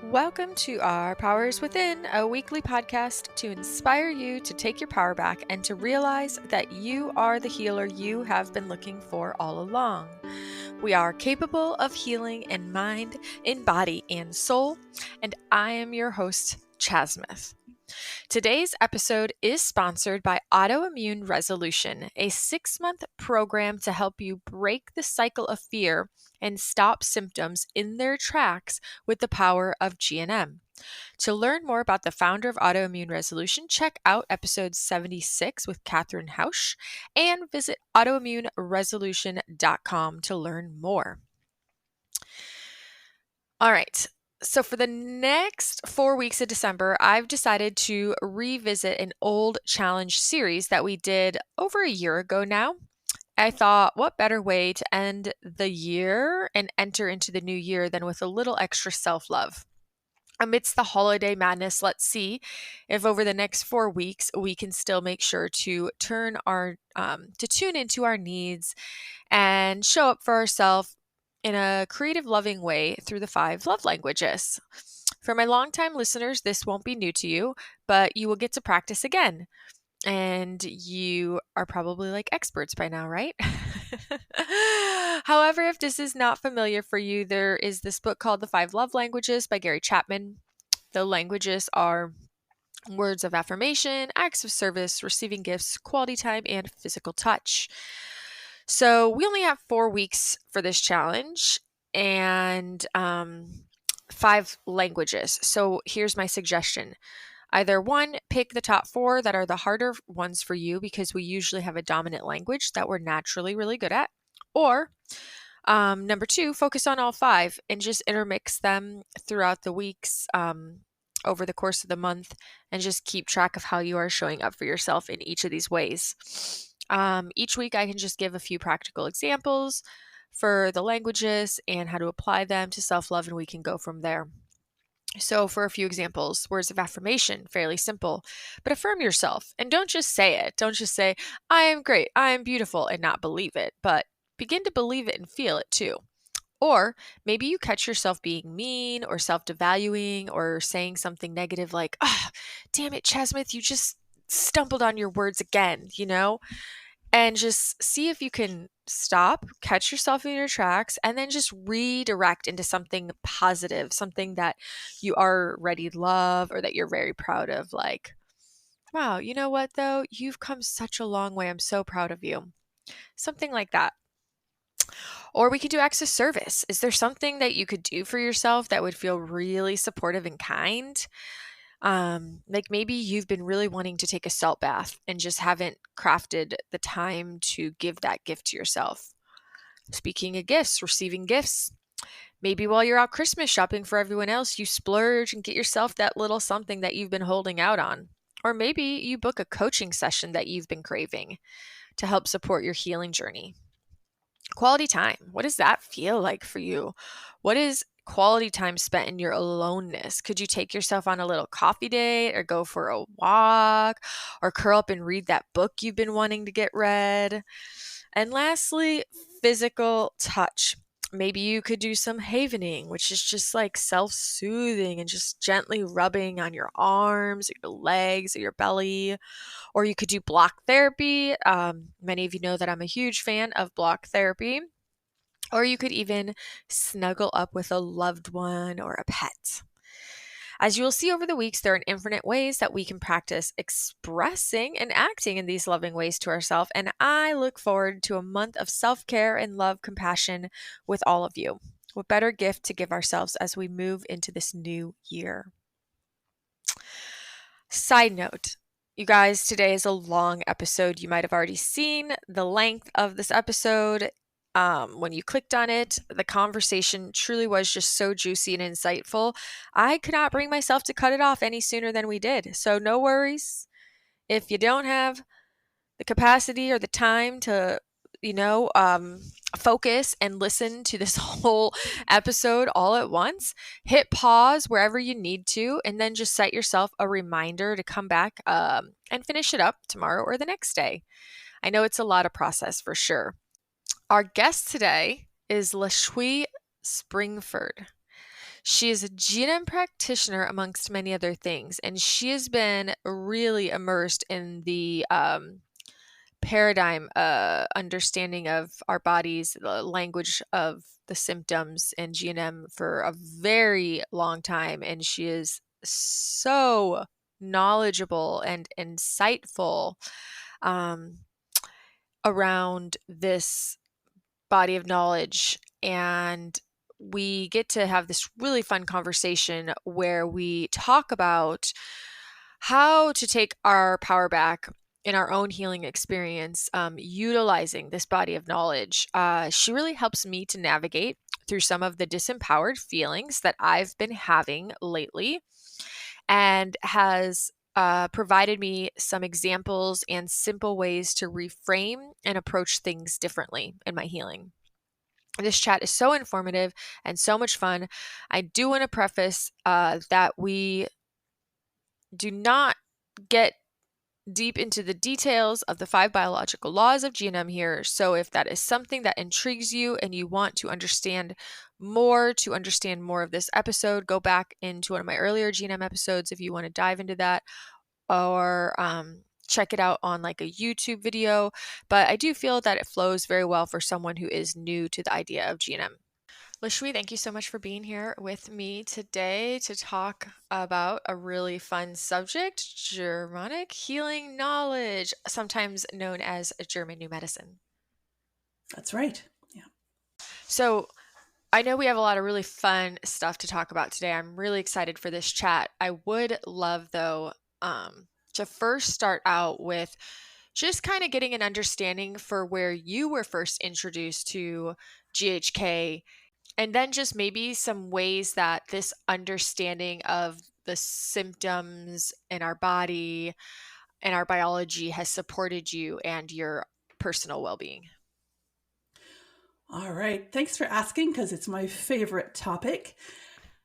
Welcome to our Powers Within, a weekly podcast to inspire you to take your power back and to realize that you are the healer you have been looking for all along. We are capable of healing in mind, in body, and soul, and I am your host, Chasmith. Today's episode is sponsored by Autoimmune Resolution, a 6-month program to help you break the cycle of fear and stop symptoms in their tracks with the power of GNM. To learn more about the founder of Autoimmune Resolution, check out episode 76 with Catherine Hausch and visit autoimmuneresolution.com to learn more. All right. So for the next 4 weeks of December, I've decided to revisit an old challenge series that we did over a year ago now. I thought, what better way to end the year and enter into the new year than with a little extra self-love? Amidst the holiday madness, let's see if over the next 4 weeks we can still make sure to tune into our needs and show up for ourselves in a creative, loving way through the 5 love languages. For my longtime listeners, this won't be new to you, but you will get to practice again. And you are probably like experts by now, right? However, if this is not familiar for you, there is this book called The 5 Love Languages by Gary Chapman. The languages are words of affirmation, acts of service, receiving gifts, quality time, and physical touch. So we only have 4 weeks for this challenge and 5 languages. So here's my suggestion. Either 1, pick the top 4 that are the harder ones for you because we usually have a dominant language that we're naturally really good at. Or number 2, focus on all 5 and just intermix them throughout the weeks over the course of the month and just keep track of how you are showing up for yourself in each of these ways. Each week I can just give a few practical examples for the languages and how to apply them to self-love, and we can go from there. So for a few examples, words of affirmation, fairly simple, but affirm yourself and don't just say it. Don't just say, I am great, I am beautiful, and not believe it, but begin to believe it and feel it too. Or maybe you catch yourself being mean or self-devaluing or saying something negative like, damn it, Chasmith, you just stumbled on your words again, and just see if you can stop, catch yourself in your tracks, and then just redirect into something positive, something that you already love or that you're very proud of. Like, wow, you know what though? You've come such a long way. I'm so proud of you. Something like that. Or we could do acts of service. Is there something that you could do for yourself that would feel really supportive and kind? Like maybe you've been really wanting to take a salt bath and just haven't crafted the time to give that gift to yourself. Speaking of gifts, receiving gifts. Maybe while you're out Christmas shopping for everyone else, you splurge and get yourself that little something that you've been holding out on. Or maybe you book a coaching session that you've been craving to help support your healing journey. Quality time. What does that feel like for you? What is quality time spent in your aloneness? Could you take yourself on a little coffee date or go for a walk or curl up and read that book you've been wanting to get read? And lastly, physical touch. Maybe you could do some havening, which is just like self-soothing and just gently rubbing on your arms, or your legs, or your belly. Or you could do block therapy. Many of you know that I'm a huge fan of block therapy. Or you could even snuggle up with a loved one or a pet. As you will see over the weeks, there are infinite ways that we can practice expressing and acting in these loving ways to ourselves, and I look forward to a month of self-care and love compassion with all of you. What better gift to give ourselves as we move into this new year? Side note, you guys, today is a long episode. You might have already seen the length of this episode. When you clicked on it, the conversation truly was just so juicy and insightful. I could not bring myself to cut it off any sooner than we did. So no worries. If you don't have the capacity or the time to, focus and listen to this whole episode all at once, hit pause wherever you need to, and then just set yourself a reminder to come back and finish it up tomorrow or the next day. I know it's a lot of process for sure. Our guest today is Lishui Springford. She is a GNM practitioner amongst many other things, and she has been really immersed in the paradigm understanding of our bodies, the language of the symptoms in GNM for a very long time. And she is so knowledgeable and insightful um, around this body of knowledge. And we get to have this really fun conversation where we talk about how to take our power back in our own healing experience, utilizing this body of knowledge. She really helps me to navigate through some of the disempowered feelings that I've been having lately, and has provided me some examples and simple ways to reframe and approach things differently in my healing. This chat is so informative and so much fun. I do want to preface that we do not get deep into the details of the 5 biological laws of GNM here. So if that is something that intrigues you and you want to understand more of this episode, go back into one of my earlier GNM episodes if you want to dive into that, or check it out on like a YouTube video. But I do feel that it flows very well for someone who is new to the idea of GNM. Lishui, thank you so much for being here with me today to talk about a really fun subject, Germanic healing knowledge, sometimes known as German New Medicine. That's right. Yeah. So I know we have a lot of really fun stuff to talk about today. I'm really excited for this chat. I would love, though, to first start out with just kind of getting an understanding for where you were first introduced to GHK. And then just maybe some ways that this understanding of the symptoms in our body and our biology has supported you and your personal well-being. All right. Thanks for asking, because it's my favorite topic.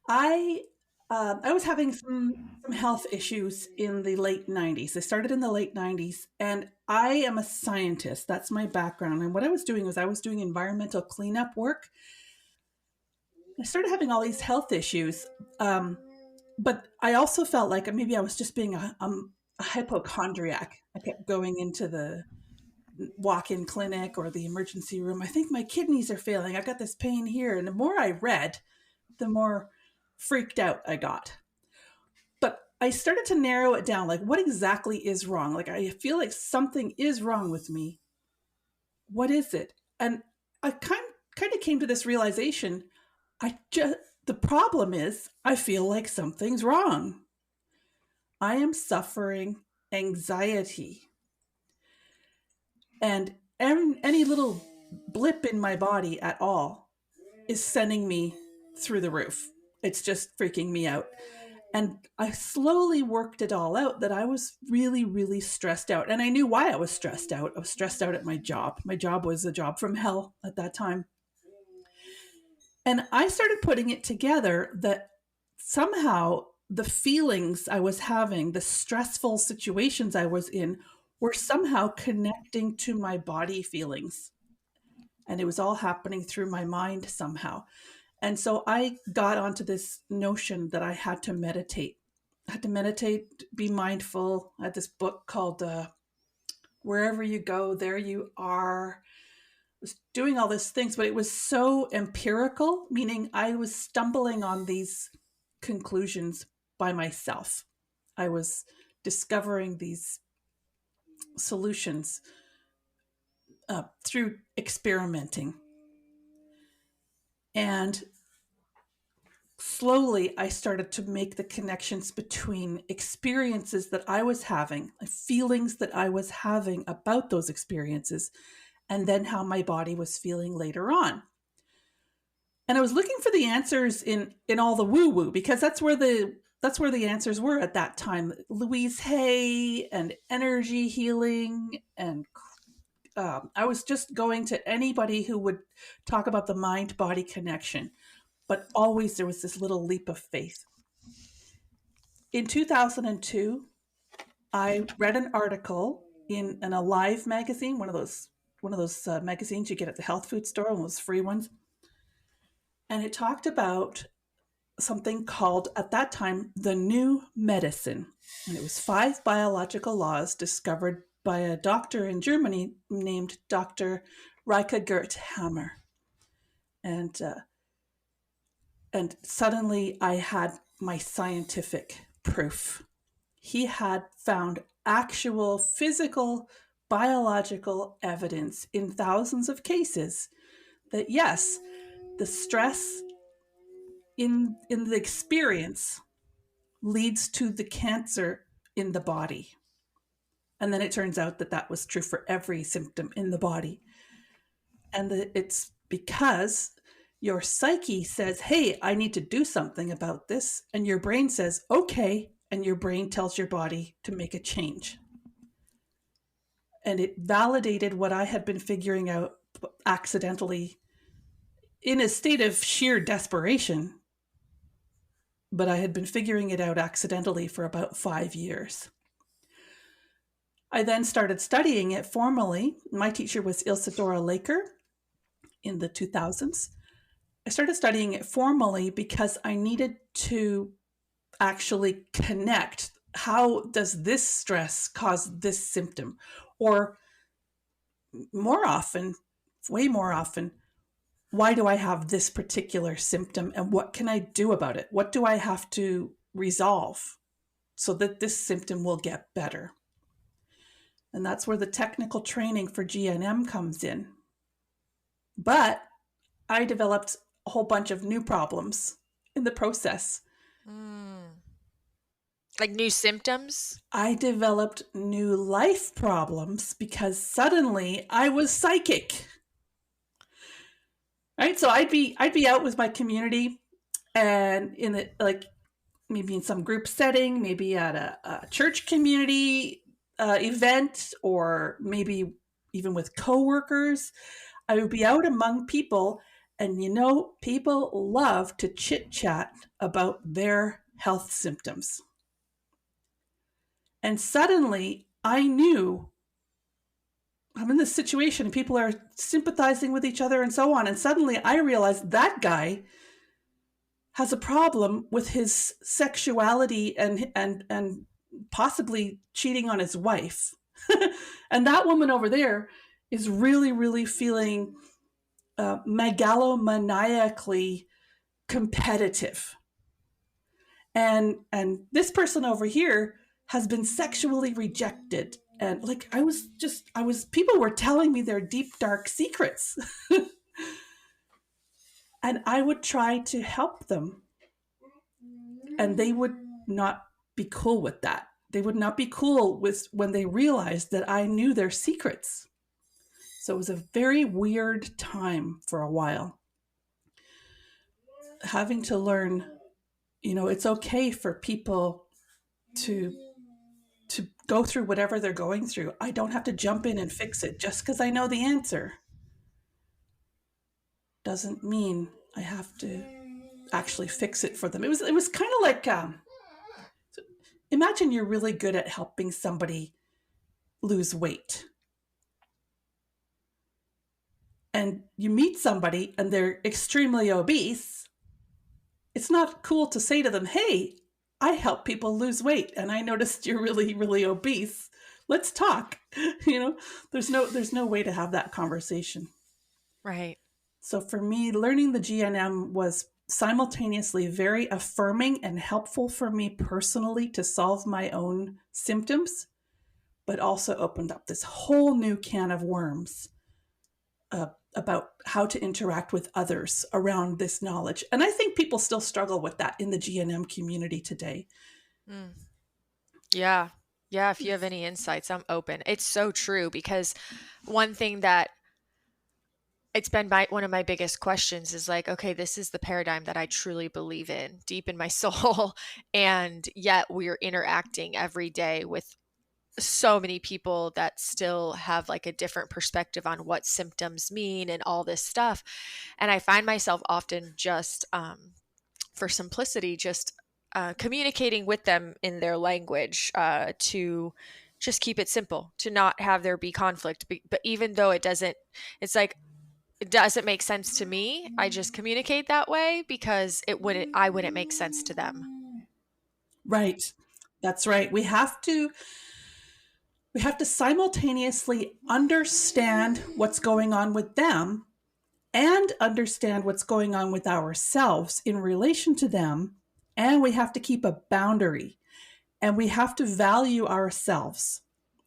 I was having some health issues in the late 90s. They started in the late 90s, and I am a scientist. That's my background. And what I was doing was I was doing environmental cleanup work. I started having all these health issues, but I also felt like maybe I was just being a hypochondriac. I kept going into the walk-in clinic or the emergency room. I think my kidneys are failing. I got this pain here. And the more I read, the more freaked out I got. But I started to narrow it down. Like, what exactly is wrong? Like, I feel like something is wrong with me. What is it? And I kind of came to this realization. The problem is I feel like something's wrong. I am suffering anxiety. And any little blip in my body at all is sending me through the roof. It's just freaking me out. And I slowly worked it all out that I was really, really stressed out. And I knew why I was stressed out. I was stressed out at my job. My job was a job from hell at that time. And I started putting it together that somehow the feelings I was having, the stressful situations I was in, were somehow connecting to my body feelings. And it was all happening through my mind somehow. And so I got onto this notion that I had to meditate. I had to meditate, be mindful. I had this book called Wherever You Go, There You Are. I was doing all these things, but it was so empirical, meaning I was stumbling on these conclusions by myself. I was discovering these solutions through experimenting. And slowly I started to make the connections between experiences that I was having, feelings that I was having about those experiences, and then how my body was feeling later on. And I was looking for the answers in all the woo woo, because that's where the answers were at that time. Louise Hay and energy healing, and I was just going to anybody who would talk about the mind body connection. But always there was this little leap of faith. In 2002, I read an article in an Alive magazine, one of those magazines you get at the health food store, one of those free ones. And it talked about something called, at that time, the new medicine. And it was 5 biological laws discovered by a doctor in Germany named Dr. Reike Gert Hammer. And and suddenly I had my scientific proof. He had found actual physical, biological evidence in thousands of cases that yes, the stress in the experience leads to the cancer in the body. And then it turns out that that was true for every symptom in the body. And it's because your psyche says, hey, I need to do something about this. And your brain says, okay. And your brain tells your body to make a change. And it validated what I had been figuring out accidentally in a state of sheer desperation. But I had been figuring it out accidentally for about 5 years. I then started studying it formally. My teacher was Ilse-Dora Laker in the 2000s. I started studying it formally because I needed to actually connect. How does this stress cause this symptom? Or more often, way more often, why do I have this particular symptom and what can I do about it? What do I have to resolve so that this symptom will get better? And that's where the technical training for GNM comes in. But I developed a whole bunch of new problems in the process. Like new symptoms? I developed new life problems because suddenly I was psychic. Right? So I'd be out with my community and in the, like, maybe in some group setting, maybe at a church community event, or maybe even with coworkers. I would be out among people, and people love to chit chat about their health symptoms. And suddenly I knew I'm in this situation and people are sympathizing with each other and so on. And suddenly I realized that guy has a problem with his sexuality and possibly cheating on his wife. And that woman over there is really, really feeling megalomaniacally competitive. And this person over here has been sexually rejected. And like, people were telling me their deep, dark secrets. And I would try to help them. And they would not be cool with that. They would not be cool with when they realized that I knew their secrets. So it was a very weird time for a while. Having to learn, it's okay for people to go through whatever they're going through. I don't have to jump in and fix it just because I know the answer. Doesn't mean I have to actually fix it for them. It was kind of like, imagine you're really good at helping somebody lose weight. And you meet somebody and they're extremely obese. It's not cool to say to them, hey, I help people lose weight and I noticed you're really, really obese. Let's talk. There's no way to have that conversation. Right. So for me, learning the GNM was simultaneously very affirming and helpful for me personally to solve my own symptoms, but also opened up this whole new can of worms about how to interact with others around this knowledge. And I think people still struggle with that in the GNM community today. Yeah. Yeah. If you have any insights, I'm open. It's so true, because one thing that it's been one of my biggest questions is like, okay, this is the paradigm that I truly believe in deep in my soul. And yet we're interacting every day with so many people that still have like a different perspective on what symptoms mean and all this stuff. And I find myself often just, for simplicity, just communicating with them in their language, to just keep it simple, to not have there be conflict. But even though it doesn't, it's like, does it make sense to me? I just communicate that way because I wouldn't make sense to them. Right. That's right. We have to simultaneously understand what's going on with them and understand what's going on with ourselves in relation to them. And we have to keep a boundary, and we have to value ourselves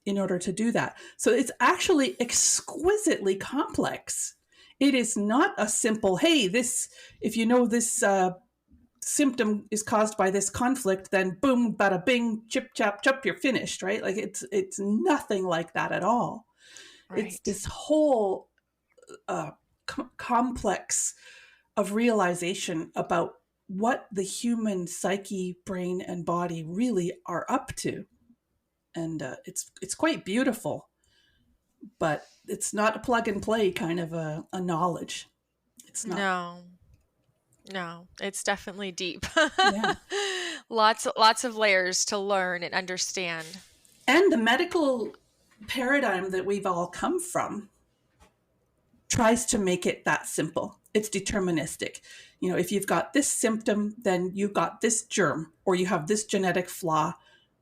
in order to do that. So it's actually exquisitely complex. It is not a simple, hey, this, if you know this symptom is caused by this conflict, then boom, bada bing, chip, chap, chop, you're finished, right? Like it's nothing like that at all. It's Right. this whole complex of realization about what the human psyche, brain, and body really are up to, and it's quite beautiful, but it's not a plug and play kind of a knowledge. It's not. No. No, it's definitely deep. Yeah. Lots of layers to learn and understand. And the medical paradigm that we've all come from tries to make it that simple. It's deterministic. If you've got this symptom, then you've got this germ, or you have this genetic flaw,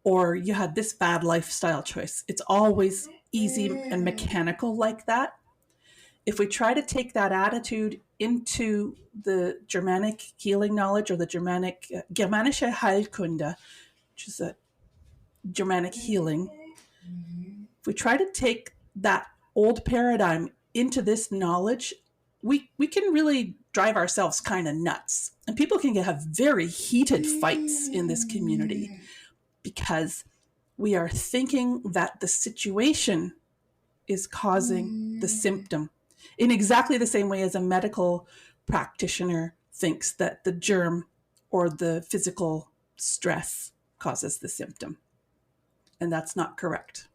or you had this bad lifestyle choice. It's always easy and mechanical like that. If we try to take that attitude into the Germanic healing knowledge, or the Germanische Heilkunde, which is a Germanic healing, if we try to take that old paradigm into this knowledge, we can really drive ourselves kind of nuts. And people can have very heated fights in this community because we are thinking that the situation is causing the symptom in exactly the same way as a medical practitioner thinks that the germ or the physical stress causes the symptom. And that's not correct.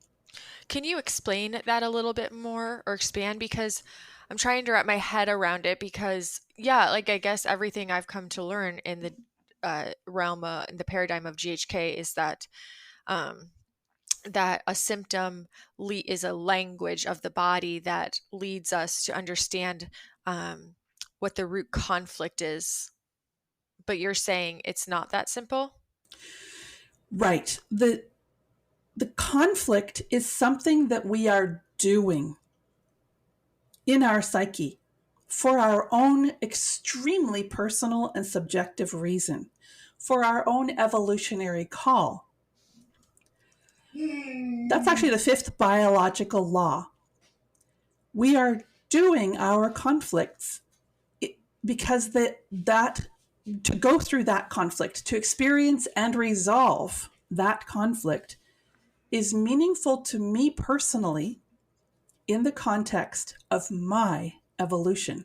Can you explain that a little bit more or expand? Because I'm trying to wrap my head around it because, yeah, like I guess everything I've come to learn in the realm, in the paradigm of GHK is um, that a symptom is a language of the body that leads us to understand what the root conflict is. But you're saying it's not that simple? Right. The conflict is something that we are doing in our psyche for our own extremely personal and subjective reason, for our own evolutionary call. That's actually the fifth biological law. We are doing our conflicts because to go through that conflict, to experience and resolve that conflict, is meaningful to me personally in the context of my evolution.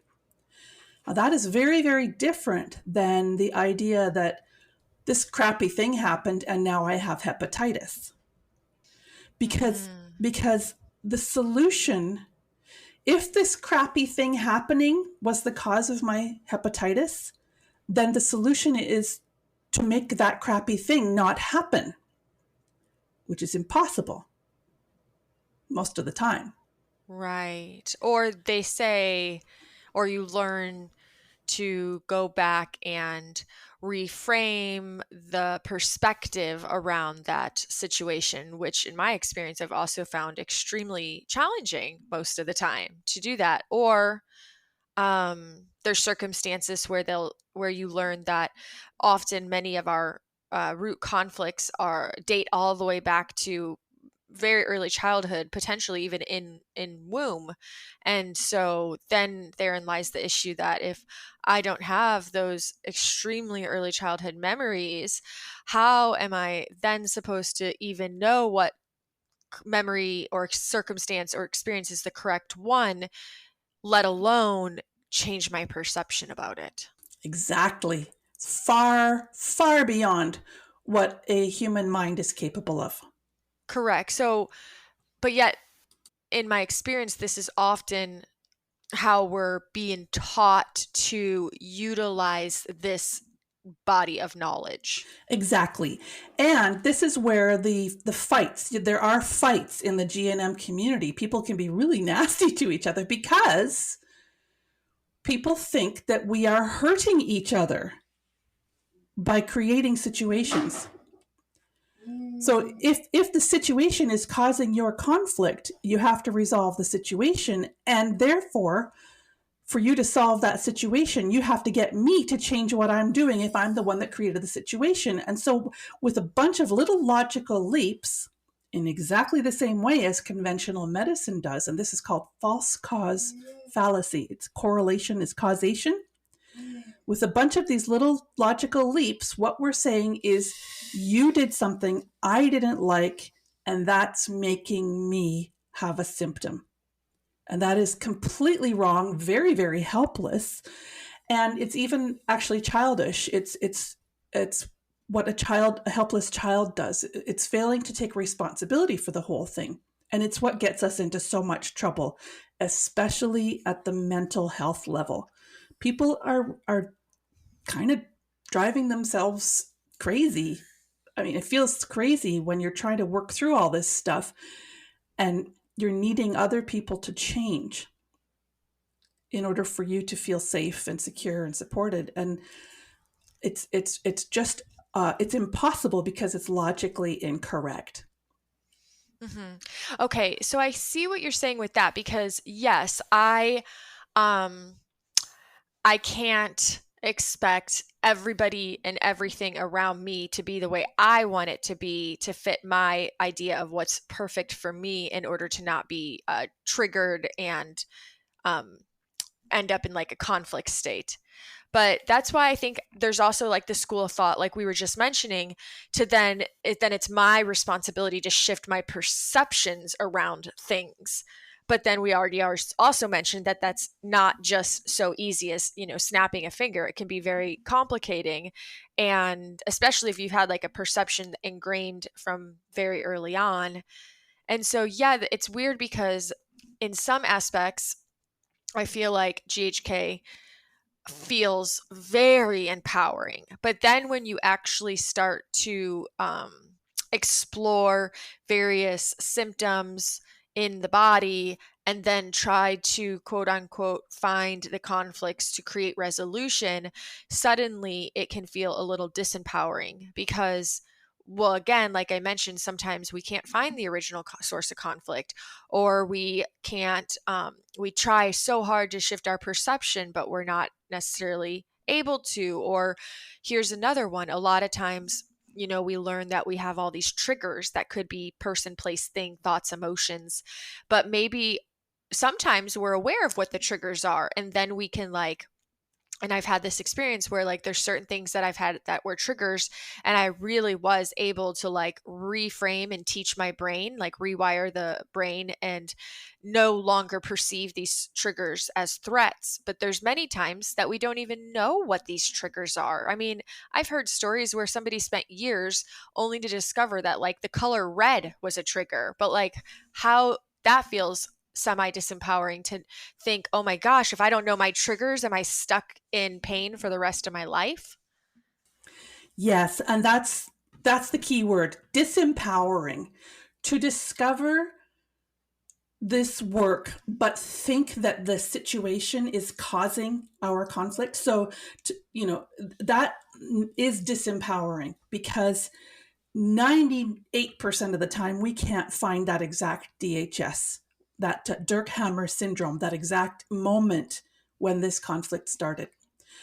Now, that is very, very different than the idea that this crappy thing happened and now I have hepatitis. Because, Mm, because the solution, if this crappy thing happening was the cause of my hepatitis, then the solution is to make that crappy thing not happen, which is impossible most of the time. right. Or they say, or you learn to go back and reframe the perspective around that situation, which in my experience, I've also found extremely challenging most of the time to do that. Or there's circumstances where you learn that often many of our root conflicts are date all the way back to very early childhood, potentially even in womb. And so then therein lies the issue that if I don't have those extremely early childhood memories, how am I then supposed to even know what memory or circumstance or experience is the correct one, let alone change my perception about it? Exactly. It's far, far beyond what a human mind is capable of. Correct. So, but yet in my experience, this is often how we're being taught to utilize this body of knowledge. Exactly. And this is where the fights, there are fights in the GNM community. People can be really nasty to each other because people think that we are hurting each other by creating situations. So if the situation is causing your conflict, you have to resolve the situation. And therefore, for you to solve that situation, you have to get me to change what I'm doing if I'm the one that created the situation. And so with a bunch of little logical leaps, in exactly the same way as conventional medicine does, and this is called false cause fallacy. It's correlation is causation. With a bunch of these little logical leaps, what we're saying is you did something I didn't like, and that's making me have a symptom. And that is completely wrong, very, very helpless. And it's even actually childish. It's what a helpless child does. It's failing to take responsibility for the whole thing. And it's what gets us into so much trouble, especially at the mental health level. People are kind of driving themselves crazy. I mean, it feels crazy when you're trying to work through all this stuff and you're needing other people to change in order for you to feel safe and secure and supported. And it's just it's impossible because it's logically incorrect. Okay, so I see what you're saying with that because yes, I can't expect everybody and everything around me to be the way I want it to be to fit my idea of what's perfect for me in order to not be triggered and end up in like a conflict state. But that's why I think there's also like the school of thought, like we were just mentioning, to then it's my responsibility to shift my perceptions around things. But then we already also mentioned that that's not just so easy as, snapping a finger. It can be very complicating. And especially if you've had like a perception ingrained from very early on. And so, yeah, it's weird because in some aspects, I feel like GHK feels very empowering. But then when you actually start to explore various symptoms in the body and then try to quote unquote find the conflicts to create resolution, suddenly it can feel a little disempowering because, well, again, like I mentioned, sometimes we can't find the original source of conflict, or we can't, we try so hard to shift our perception, but we're not necessarily able to. Or here's another one. A lot of times, we learn that we have all these triggers that could be person, place, thing, thoughts, emotions, but maybe sometimes we're aware of what the triggers are. And then we can and I've had this experience where like there's certain things that I've had that were triggers, and I really was able to like reframe and teach my brain, like rewire the brain and no longer perceive these triggers as threats. But there's many times that we don't even know what these triggers are. I mean, I've heard stories where somebody spent years only to discover that like the color red was a trigger, but like how that feels semi disempowering to think, oh my gosh, if I don't know my triggers, am I stuck in pain for the rest of my life? Yes, and that's the key word, disempowering. To discover this work, but think that the situation is causing our conflict. So, that is disempowering because 98% of the time we can't find that exact DHS, that Dirkhammer syndrome, that exact moment when this conflict started.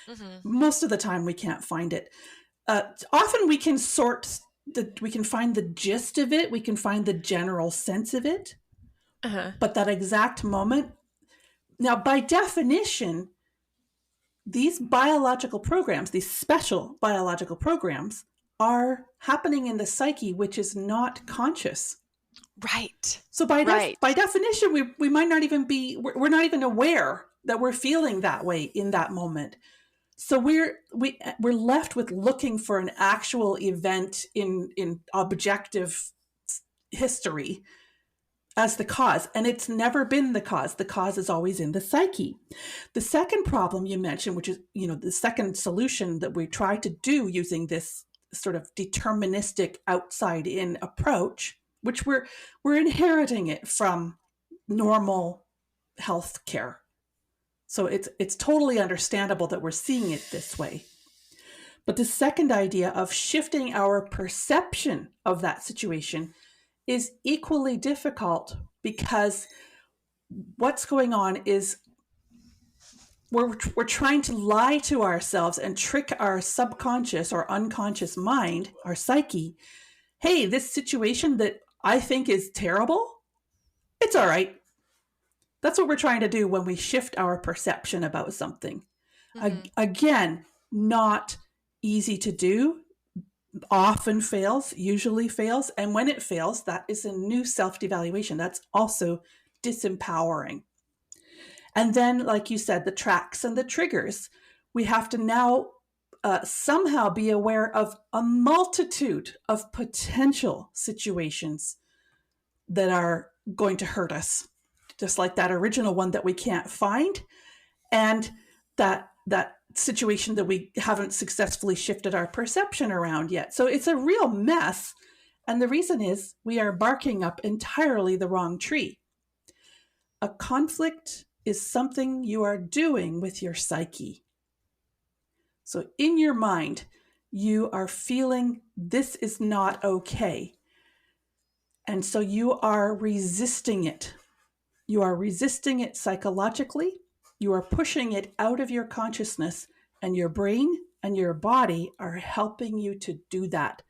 Mm-hmm. Most of the time we can't find it. Often we can we can find the gist of it, we can find the general sense of it, but that exact moment. Now, by definition, these biological programs, these special biological programs, are happening in the psyche, which is not conscious. Right. So by Right. definition, we might not even we're not even aware that we're feeling that way in that moment. So we're left with looking for an actual event in objective history as the cause, and it's never been the cause. The cause is always in the psyche. The second problem you mentioned, which is the second solution that we try to do using this sort of deterministic outside in approach, which we're inheriting it from normal health care. So it's totally understandable that we're seeing it this way. But the second idea of shifting our perception of that situation is equally difficult, because what's going on is we're trying to lie to ourselves and trick our subconscious or unconscious mind, our psyche. Hey, this situation that I think is terrible, it's all right. That's what we're trying to do when we shift our perception about something. Mm-hmm. Again, not easy to do, often fails, usually fails. And when it fails, that is a new self-devaluation. That's also disempowering. And then, like you said, the tracks and the triggers. We have to now somehow be aware of a multitude of potential situations that are going to hurt us, just like that original one that we can't find, and that situation that we haven't successfully shifted our perception around yet. So it's a real mess. And the reason is we are barking up entirely the wrong tree. A conflict is something you are doing with your psyche. So in your mind, you are feeling this is not okay. And so you are resisting it. You are resisting it psychologically. You are pushing it out of your consciousness, and your brain and your body are helping you to do that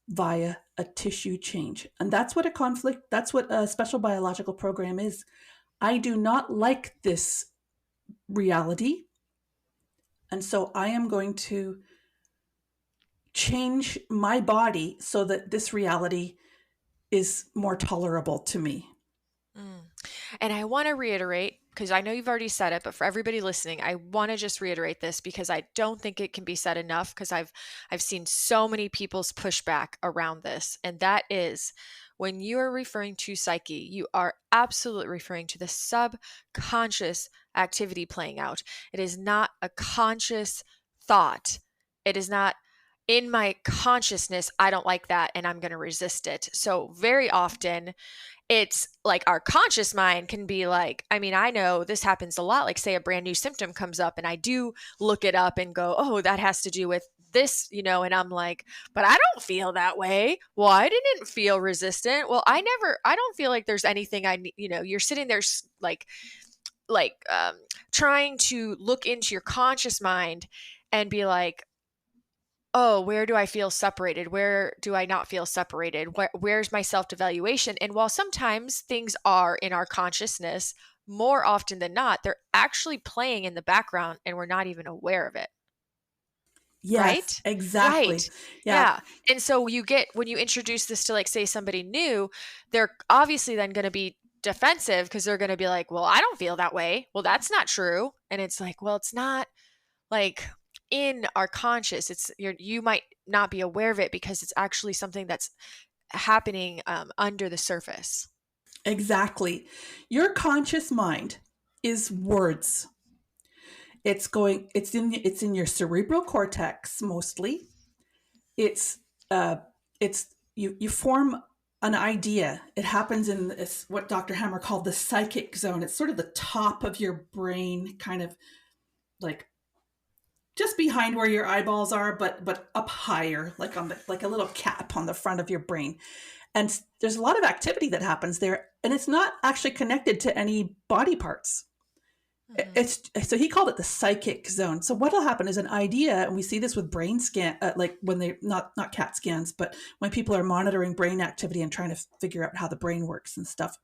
via a tissue change. And that's what a conflict, that's what a special biological program is. I do not like this reality. And so I am going to change my body so that this reality is more tolerable to me. Mm. And I want to reiterate, because I know you've already said it, but for everybody listening, I want to just reiterate this because I don't think it can be said enough, because I've seen so many people's pushback around this. And that is, when you are referring to psyche, you are absolutely referring to the subconscious activity playing out. It is not a conscious thought. It is not in my consciousness, I don't like that and I'm going to resist it. So very often it's like our conscious mind can be like, I mean, I know this happens a lot. Like, say a brand new symptom comes up and I do look it up and go, oh, that has to do with this, and I'm like, but I don't feel that way. Well, I didn't feel resistant. Well, I don't feel like there's anything I need, you're sitting there like trying to look into your conscious mind and be like, oh, where do I feel separated? Where do I not feel separated? Where's my self-devaluation? And while sometimes things are in our consciousness, more often than not, they're actually playing in the background and we're not even aware of it. Yes, Right? exactly. Right. Yeah, Yeah. And so when you introduce this to, like, say, somebody new, they're obviously then going to be defensive because they're going to be like, well, I don't feel that way. Well, that's not true. And it's like, well, it's not like in our conscious. You might not be aware of it because it's actually something that's happening under the surface. exactly. Your conscious mind is words. It's in your cerebral cortex mostly. It's uh it's you form an idea. It happens in this, what Dr. Hammer called the psychic zone. It's sort of the top of your brain, kind of like just behind where your eyeballs are, but up higher, like on the, like a little cap on the front of your brain. And there's a lot of activity that happens there, and it's not actually connected to any body parts. Mm-hmm. It's so he called it the psychic zone. So what'll happen is an idea, and we see this with brain scan, like when they not CAT scans, but when people are monitoring brain activity and trying to figure out how the brain works and stuff,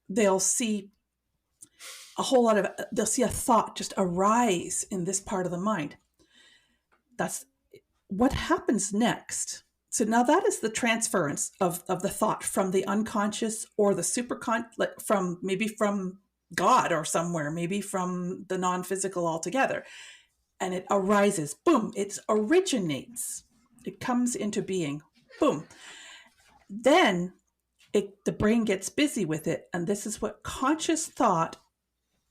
they'll see they'll see a thought just arise in this part of the mind. That's what happens next. So now that is the transference of the thought from the unconscious or the from God or somewhere, maybe from the non-physical altogether. And it arises, boom, it originates, it comes into being, boom. Then the brain gets busy with it. And this is what conscious thought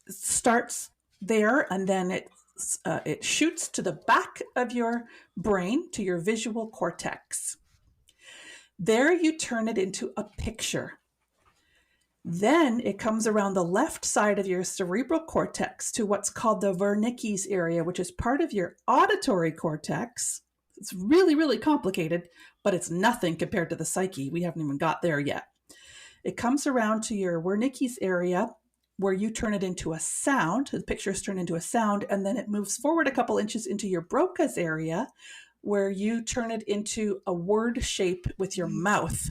starts there. And then it shoots to the back of your brain, to your visual cortex. There you turn it into a picture. Then it comes around the left side of your cerebral cortex to what's called the Wernicke's area, which is part of your auditory cortex. It's really, really complicated, but it's nothing compared to the psyche. We haven't even got there yet. It comes around to your Wernicke's area where you turn it into a sound. The pictures turn into a sound, and then it moves forward a couple inches into your Broca's area where you turn it into a word shape with your mouth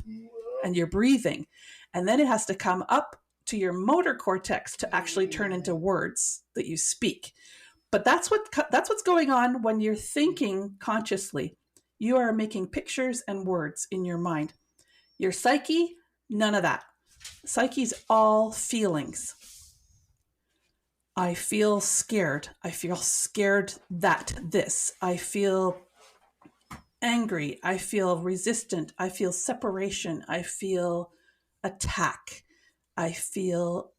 and your breathing. And then it has to come up to your motor cortex to actually turn into words that you speak. But that's what's going on when you're thinking consciously. You are making pictures and words in your mind. Your psyche, none of that. Psyche's all feelings. I feel scared. I feel scared that this. I feel angry. I feel resistant. I feel separation. I feel attack. I feel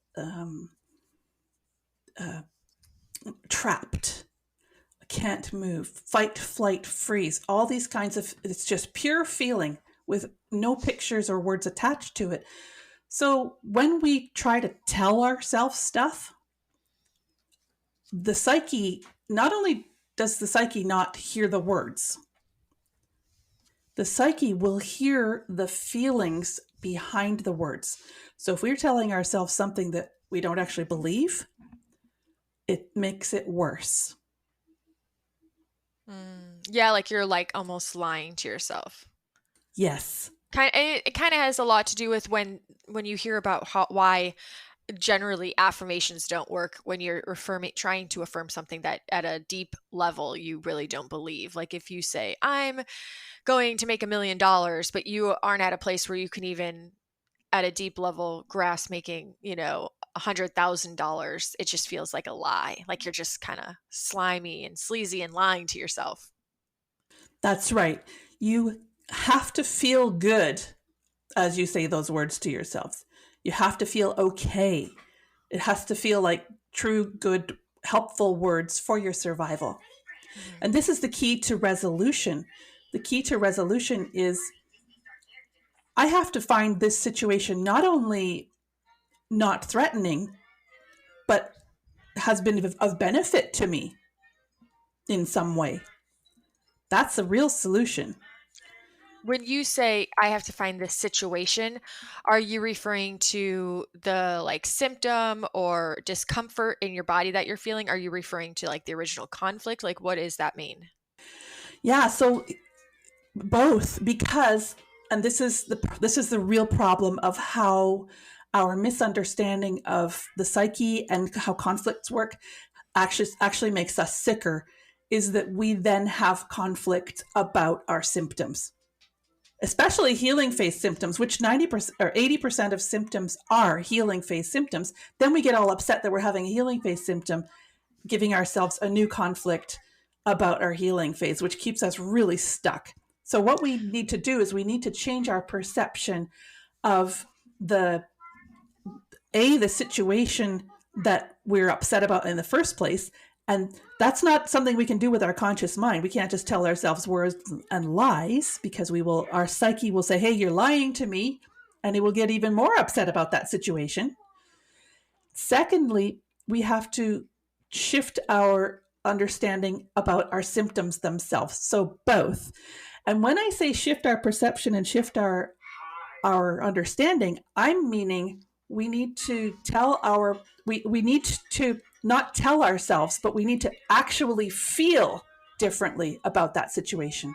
trapped. I can't move. Fight, flight, freeze. All these kinds of, it's just pure feeling with no pictures or words attached to it. So when we try to tell ourselves stuff, the psyche, not only does the psyche not hear the words, the psyche will hear the feelings behind the words. So if we're telling ourselves something that we don't actually believe, it makes it worse. Yeah, like you're like almost lying to yourself. Yes. It kind of has a lot to do with when you hear about why generally affirmations don't work when you're trying to affirm something that at a deep level you really don't believe. Like if you say, I'm going to make $1 million, but you aren't at a place where you can even at a deep level grasp making, $100,000, it just feels like a lie. Like you're just kind of slimy and sleazy and lying to yourself. That's right. You have to feel good as you say those words to yourself. You have to feel okay. It has to feel like true, good, helpful words for your survival. And this is the key to resolution. The key to resolution is I have to find this situation not only not threatening, but has been of benefit to me in some way. That's the real solution. When you say I have to find this situation, are you referring to the like symptom or discomfort in your body that you're feeling? Are you referring to like the original conflict? Like what does that mean? Yeah, so both, because and this is the real problem of how our misunderstanding of the psyche and how conflicts work actually makes us sicker, is that we then have conflict about our symptoms, especially healing phase symptoms, which 90% or 80% of symptoms are healing phase symptoms. Then we get all upset that we're having a healing phase symptom, giving ourselves a new conflict about our healing phase, which keeps us really stuck. So what we need to do is we need to change our perception of the situation that we're upset about in the first place. And that's not something we can do with our conscious mind. We can't just tell ourselves words and lies, because our psyche will say, hey, you're lying to me. And it will get even more upset about that situation. Secondly, we have to shift our understanding about our symptoms themselves. So both. And when I say shift our perception and shift our understanding, I'm meaning we need to we need to not tell ourselves, but we need to actually feel differently about that situation.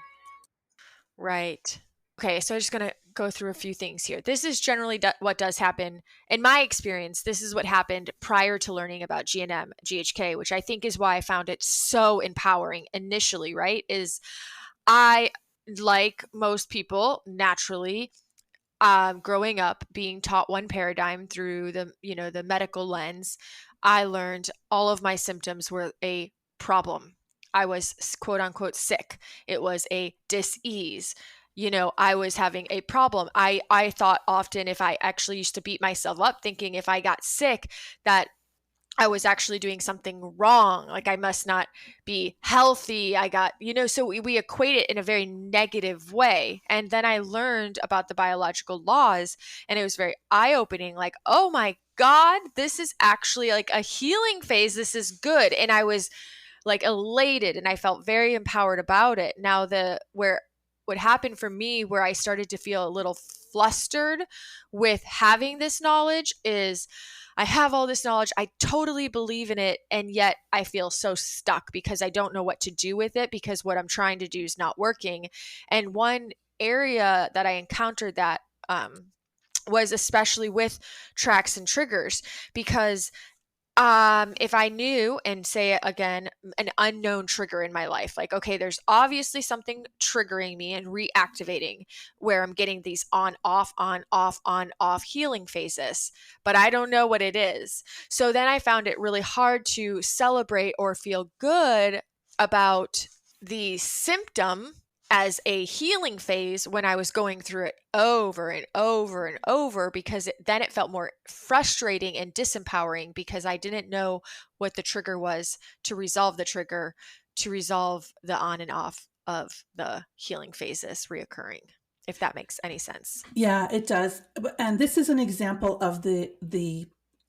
Right. Okay, so I'm just going to go through a few things here. This is generally what does happen. In my experience, this is what happened prior to learning about GNM, GHK, which I think is why I found it so empowering initially, right? Is I, like most people, naturally, growing up, being taught one paradigm through the medical lens, I learned all of my symptoms were a problem. I was quote unquote sick. It was a dis-ease. I was having a problem. I thought often, if I actually used to beat myself up thinking if I got sick that I was actually doing something wrong. Like I must not be healthy. I got, so we equate it in a very negative way. And then I learned about the biological laws, and it was very eye opening. Like, oh my God, this is actually like a healing phase. This is good. And I was like elated, and I felt very empowered about it. Now, what happened for me, where I started to feel a little flustered with having this knowledge, is I have all this knowledge. I totally believe in it. And yet I feel so stuck because I don't know what to do with it, because what I'm trying to do is not working. And one area that I encountered that was especially with tracks and triggers, because if I knew, and say it again, an unknown trigger in my life, like, okay, there's obviously something triggering me and reactivating where I'm getting these on, off healing phases, but I don't know what it is. So then I found it really hard to celebrate or feel good about the symptom as a healing phase when I was going through it over and over and over, because then it felt more frustrating and disempowering, because I didn't know what the trigger was to resolve the trigger, to resolve the on and off of the healing phases reoccurring, if that makes any sense. Yeah, it does. And this is an example of the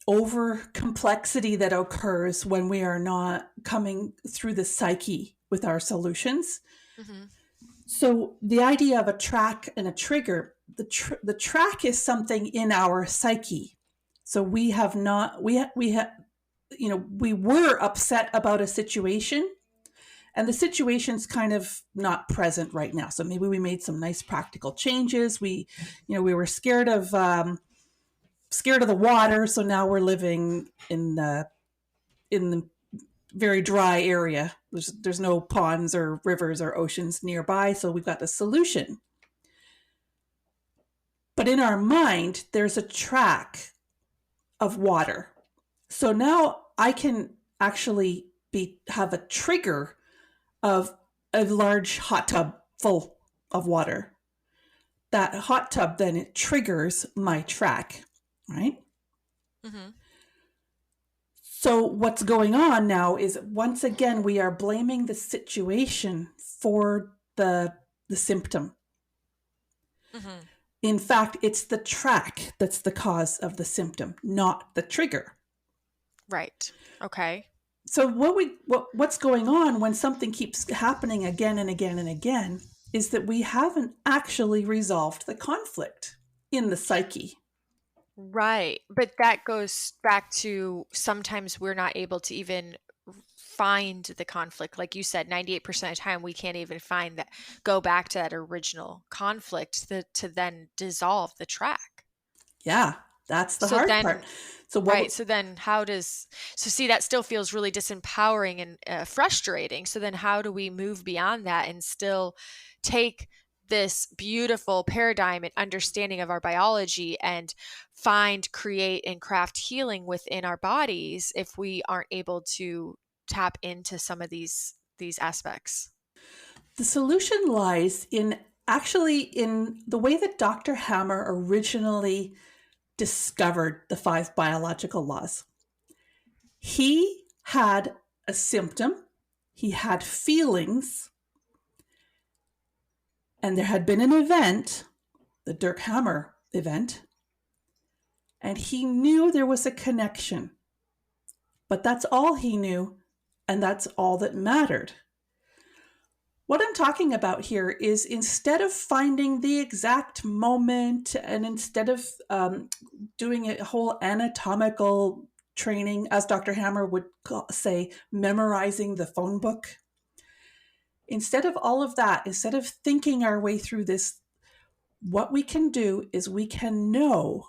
over complexity that occurs when we are not coming through the psyche with our solutions. Mm-hmm. So the idea of a track and a trigger, the track is something in our psyche. So we have not, we have, we were upset about a situation, and the situation's kind of not present right now. So maybe we made some nice practical changes. We were scared of the water. So now we're living in the very dry area. There's no ponds or rivers or oceans nearby. So we've got the solution. But in our mind, there's a track of water. So now I can actually have a trigger of a large hot tub full of water. That hot tub, then it triggers my track, right? Mm-hmm. So what's going on now is, once again, we are blaming the situation for the symptom. Mm-hmm. In fact, it's the track that's the cause of the symptom, not the trigger. Right. Okay. So what's going on when something keeps happening again and again and again is that we haven't actually resolved the conflict in the psyche. Right. But that goes back to, sometimes we're not able to even find the conflict. Like you said, 98% of the time we can't even find that, go back to that original conflict to then dissolve the track. Yeah, that's the So hard then, part. So right. So then see, that still feels really disempowering and frustrating. So then how do we move beyond that and still take this beautiful paradigm and understanding of our biology and find, create, and craft healing within our bodies if we aren't able to tap into some of these aspects? the solution lies in the way that Dr. Hammer originally discovered the 5 biological laws. He had a symptom, he had feelings, and there had been an event, the Dirk Hammer event, and he knew there was a connection. But that's all he knew, and that's all that mattered. What I'm talking about here is, instead of finding the exact moment, and instead of doing a whole anatomical training, as Dr. Hammer would say, memorizing the phone book, instead of all of that, instead of thinking our way through this, what we can do is we can know,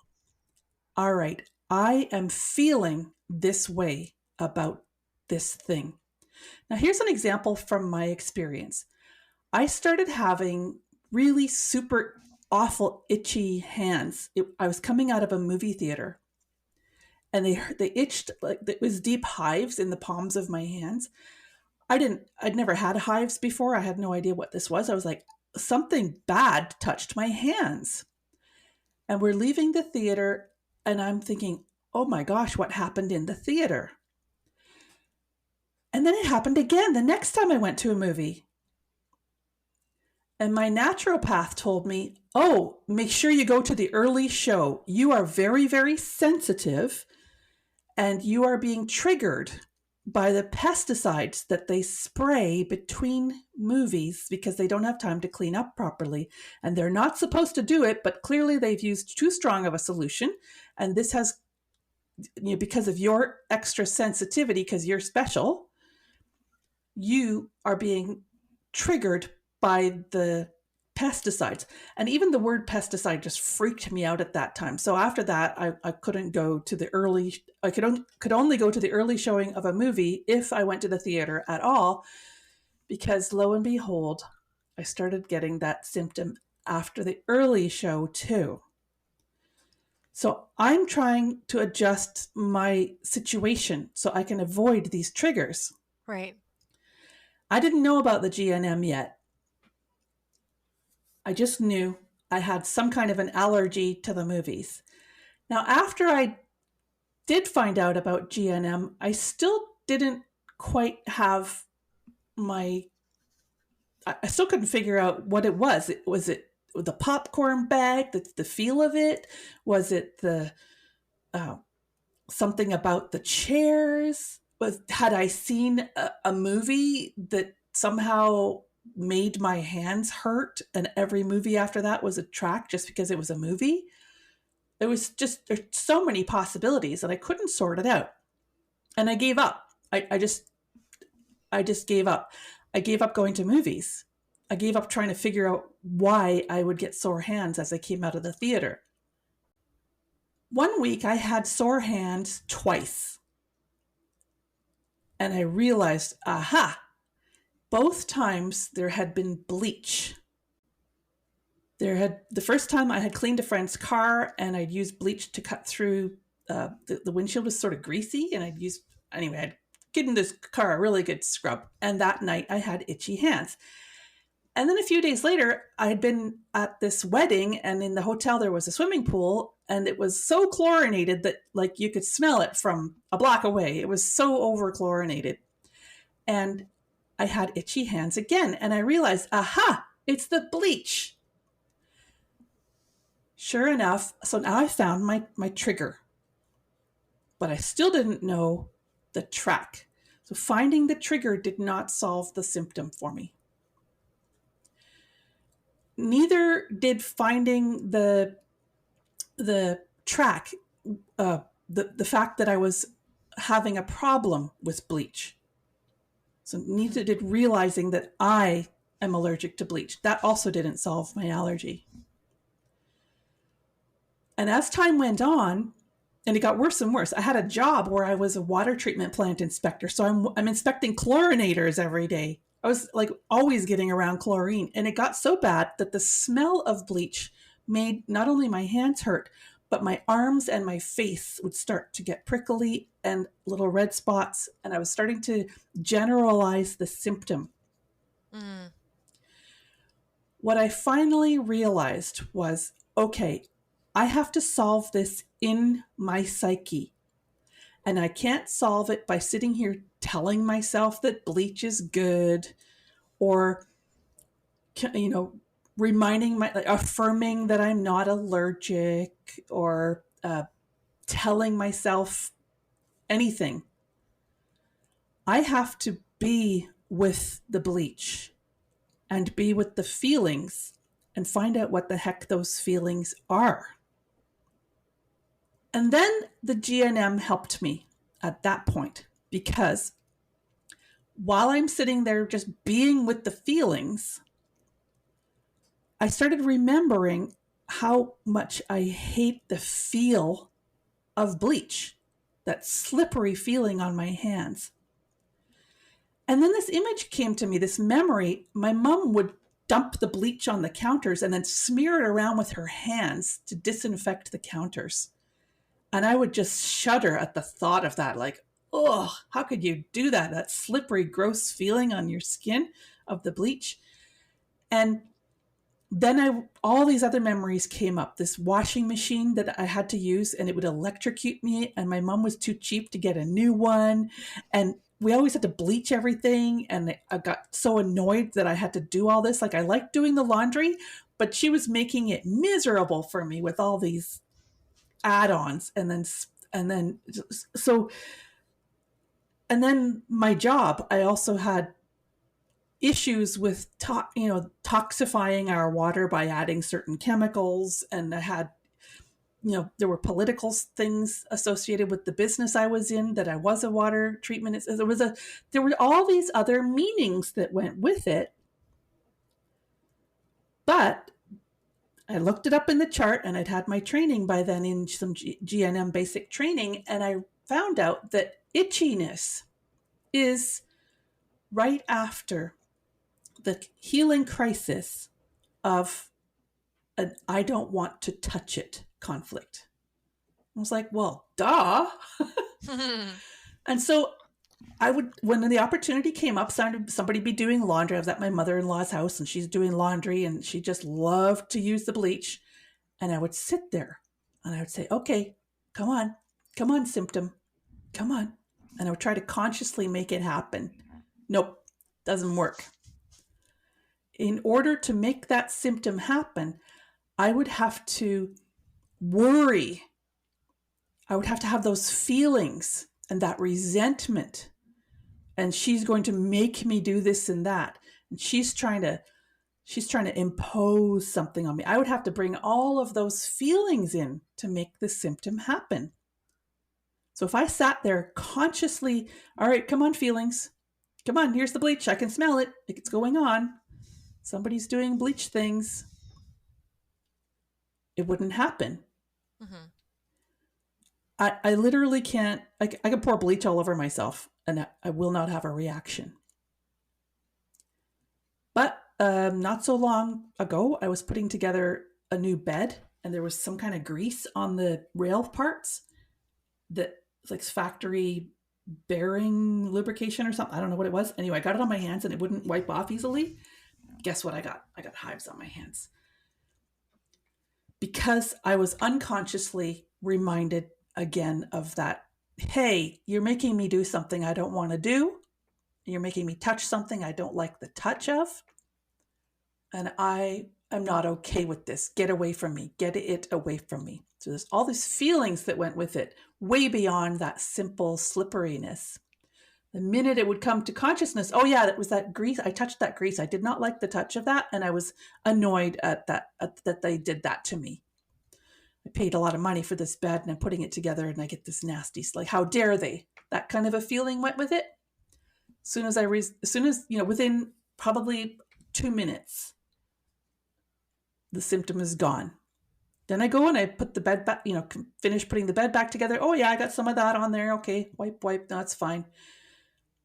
all right, I am feeling this way about this thing. Now, here's an example from my experience. I started having really super awful itchy hands. I was coming out of a movie theater, and they itched like it was deep hives in the palms of my hands. I'd never had hives before. I had no idea what this was. I was like, something bad touched my hands. And we're leaving the theater, and I'm thinking, oh my gosh, what happened in the theater? And then it happened again the next time I went to a movie. And my naturopath told me, oh, make sure you go to the early show. You are very, very sensitive and you are being triggered by the pesticides that they spray between movies because they don't have time to clean up properly. And they're not supposed to do it, but clearly they've used too strong of a solution. And this has, because of your extra sensitivity, because you're special, you are being triggered by the pesticides. And even the word pesticide just freaked me out at that time. So after that, I couldn't go to the early, I could only go to the early showing of a movie if I went to the theater at all, because lo and behold, I started getting that symptom after the early show too. So I'm trying to adjust my situation so I can avoid these triggers. Right. I didn't know about the GNM yet. I just knew I had some kind of an allergy to the movies. Now, after I did find out about GNM, I still didn't quite have I still couldn't figure out what it was. Was it the popcorn bag, the feel of it? Was it the something about the chairs? Had I seen a movie that somehow made my hands hurt, and every movie after that was a track just because it was a movie? It was just, there's so many possibilities and I couldn't sort it out. And I gave up. I just gave up. I gave up going to movies. I gave up trying to figure out why I would get sore hands as I came out of the theater. One week I had sore hands twice. And I realized, aha, both times there had been bleach. The first time I had cleaned a friend's car and I'd used bleach to cut through, the windshield was sort of greasy, and I'd given this car a really good scrub. And that night I had itchy hands. And then a few days later, I had been at this wedding, and in the hotel there was a swimming pool, and it was so chlorinated that like you could smell it from a block away. It was so over chlorinated. And I had itchy hands again. And I realized, aha, it's the bleach. Sure enough, so now I found my trigger, but I still didn't know the track. So finding the trigger did not solve the symptom for me. Neither did finding the track, the fact that I was having a problem with bleach. So neither did realizing that I am allergic to bleach. That also didn't solve my allergy. And as time went on, and it got worse and worse, I had a job where I was a water treatment plant inspector. So I'm inspecting chlorinators every day. I was like always getting around chlorine. And it got so bad that the smell of bleach made not only my hands hurt, but my arms and my face would start to get prickly and little red spots. And I was starting to generalize the symptom. Mm. What I finally realized was, okay, I have to solve this in my psyche. And I can't solve it by sitting here telling myself that bleach is good, or, affirming that I'm not allergic, or telling myself anything. I have to be with the bleach and be with the feelings and find out what the heck those feelings are. And then the GNM helped me at that point, because while I'm sitting there just being with the feelings, I started remembering how much I hate the feel of bleach, that slippery feeling on my hands. And then this image came to me, this memory. My mom would dump the bleach on the counters and then smear it around with her hands to disinfect the counters. And I would just shudder at the thought of that, like, oh, how could you do that? That slippery, gross feeling on your skin of the bleach. And then all these other memories came up. This washing machine that I had to use, and it would electrocute me, and my mom was too cheap to get a new one. And we always had to bleach everything. And I got so annoyed that I had to do all this. Like, I liked doing the laundry, but she was making it miserable for me with all these add-ons. And then, so, and then my job, I also had issues with toxifying our water by adding certain chemicals. And I had, there were political things associated with the business I was in, that I was a water treatment. There were all these other meanings that went with it. But I looked it up in the chart, and I'd had my training by then in some GNM basic training. And I found out that itchiness is right after the healing crisis of an I don't want to touch it conflict. I was like, well, duh. And so I would, when the opportunity came up, somebody be doing laundry. I was at my mother-in-law's house, and she's doing laundry, and she just loved to use the bleach. And I would sit there and I would say, okay, come on, symptom, come on. And I would try to consciously make it happen. Nope, doesn't work. In order to make that symptom happen, I would have to worry. I would have to have those feelings and that resentment. And she's going to make me do this and that. And she's trying to impose something on me. I would have to bring all of those feelings in to make the symptom happen. So if I sat there consciously, all right, come on, feelings. Come on, here's the bleach. I can smell it. It's going on. Somebody's doing bleach things. It wouldn't happen. Mm-hmm. I literally can't, I can pour bleach all over myself and I will not have a reaction. But not so long ago, I was putting together a new bed, and there was some kind of grease on the rail parts that was like factory bearing lubrication or something. I don't know what it was. Anyway, I got it on my hands and it wouldn't wipe off easily. Guess what I got? I got hives on my hands. Because I was unconsciously reminded again of that, hey, you're making me do something I don't want to do. You're making me touch something I don't like the touch of. And I am not okay with this. Get away from me. Get it away from me. So there's all these feelings that went with it, way beyond that simple slipperiness. The minute it would come to consciousness, oh yeah, that was that grease. I touched that grease. I did not like the touch of that. And I was annoyed at that they did that to me. I paid a lot of money for this bed and I'm putting it together and I get this nasty, like, how dare they? That kind of a feeling went with it. As soon as, within probably 2 minutes, the symptom is gone. Then I go and I put the bed back, finish putting the bed back together. Oh yeah, I got some of that on there. Okay, wipe. No, it's fine.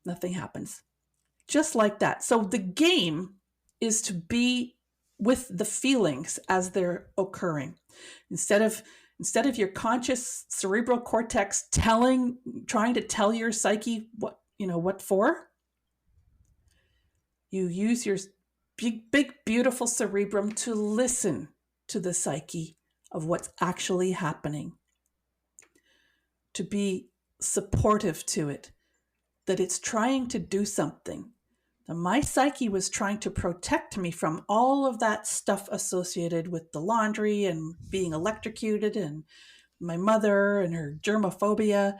Nothing happens. Just like that. So the game is to be with the feelings as they're occurring. Instead of your conscious cerebral cortex trying to tell your psyche what for, you use your big, beautiful cerebrum to listen to the psyche of what's actually happening, to be supportive to it, that it's trying to do something. Now, my psyche was trying to protect me from all of that stuff associated with the laundry and being electrocuted and my mother and her germophobia.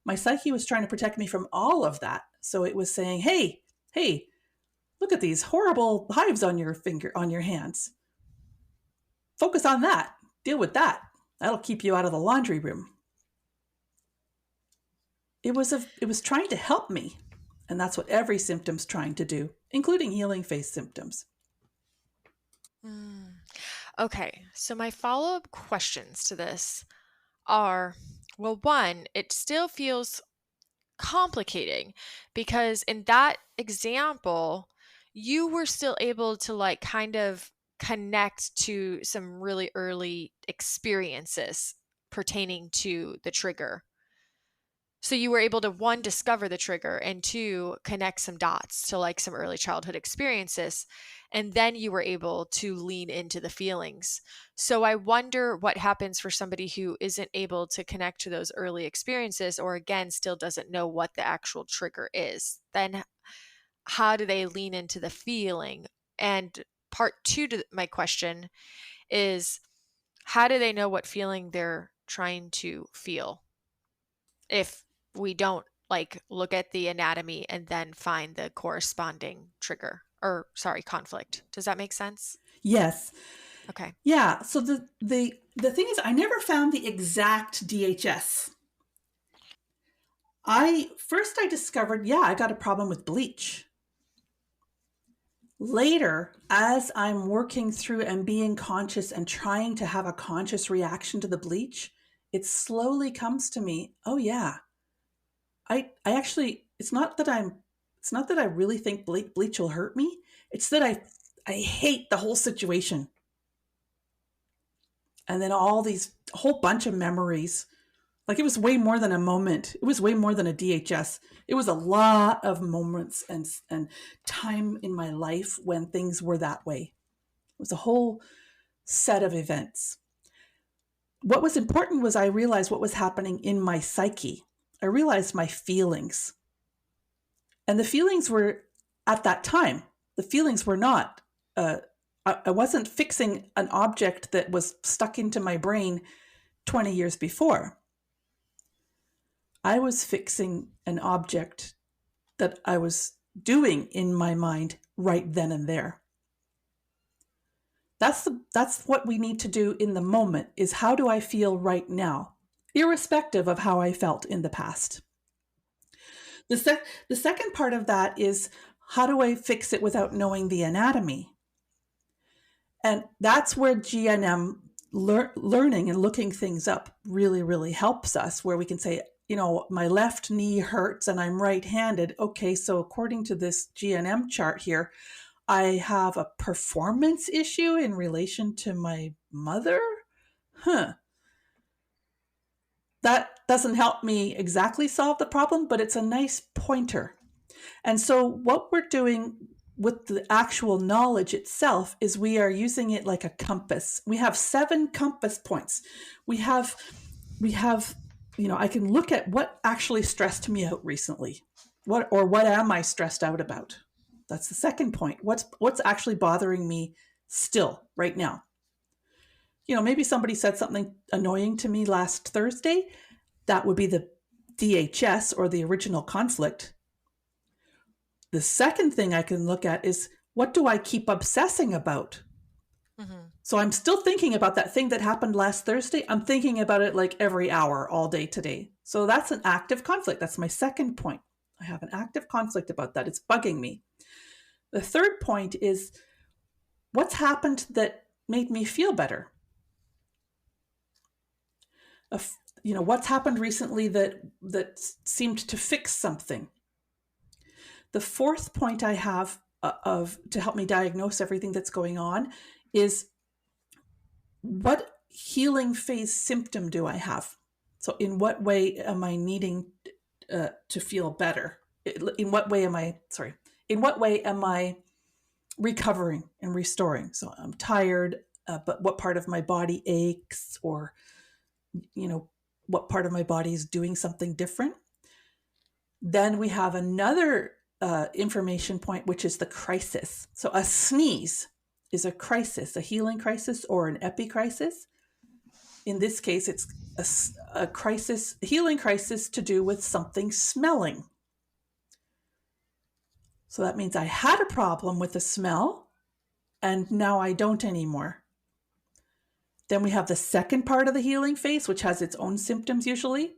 My psyche was trying to protect me from all of that. So it was saying, hey, look at these horrible hives on your hands. Focus on that. Deal with that. That'll keep you out of the laundry room. It was trying to help me. And that's what every symptom's trying to do, including healing face symptoms. Okay, so my follow-up questions to this are, well, one, it still feels complicating because in that example, you were still able to kind of connect to some really early experiences pertaining to the trigger. So you were able to, one, discover the trigger, and two, connect some dots to like some early childhood experiences. And then you were able to lean into the feelings. So I wonder what happens for somebody who isn't able to connect to those early experiences, or again, still doesn't know what the actual trigger is. Then how do they lean into the feeling? And part two to my question is, how do they know what feeling they're trying to feel if we don't like look at the anatomy and then find the corresponding trigger, or sorry, conflict? Does that make sense? Yes. Okay. Yeah. So the thing is, I never found the exact DHS. I discovered, yeah, I got a problem with bleach. Later, as I'm working through and being conscious and trying to have a conscious reaction to the bleach, it slowly comes to me, oh yeah, I actually, it's not that I really think bleach will hurt me. It's that I hate the whole situation. And then a whole bunch of memories. Like, it was way more than a moment. It was way more than a DHS. It was a lot of moments and time in my life when things were that way. It was a whole set of events. What was important was I realized what was happening in my psyche. I realized my feelings. And the feelings were, at that time, the feelings were not, I wasn't fixing an object that was stuck into my brain 20 years before. I was fixing an object that I was doing in my mind right then and there. That's what we need to do in the moment, is how do I feel right now, irrespective of how I felt in the past. The second part of that is, how do I fix it without knowing the anatomy? And that's where GNM learning and looking things up really, really helps us, where we can say, my left knee hurts and I'm right-handed. Okay, so according to this GNM chart here, I have a performance issue in relation to my mother? That doesn't help me exactly solve the problem, but it's a nice pointer. And so what we're doing with the actual knowledge itself is we are using it like a compass. We have 7 compass points. We have, I can look at what actually stressed me out recently. What am I stressed out about? That's the second point. What's actually bothering me still right now? Maybe somebody said something annoying to me last Thursday. That would be the DHS, or the original conflict. The second thing I can look at is, what do I keep obsessing about? Mm-hmm. So I'm still thinking about that thing that happened last Thursday. I'm thinking about it like every hour, all day today. So that's an active conflict. That's my second point. I have an active conflict about that. It's bugging me. The third point is, what's happened that made me feel better? What's happened recently that seemed to fix something? The fourth point I have to help me diagnose everything that's going on is, what healing phase symptom do I have? So in what way am I needing to feel better? In what way am I recovering and restoring? So I'm tired, but what part of my body aches, or, what part of my body is doing something different? Then we have another information point, which is the crisis. So a sneeze is a crisis, a healing crisis or an epicrisis. In this case, it's a crisis, healing crisis, to do with something smelling. So that means I had a problem with the smell, and now I don't anymore. Then we have the second part of the healing phase, which has its own symptoms usually.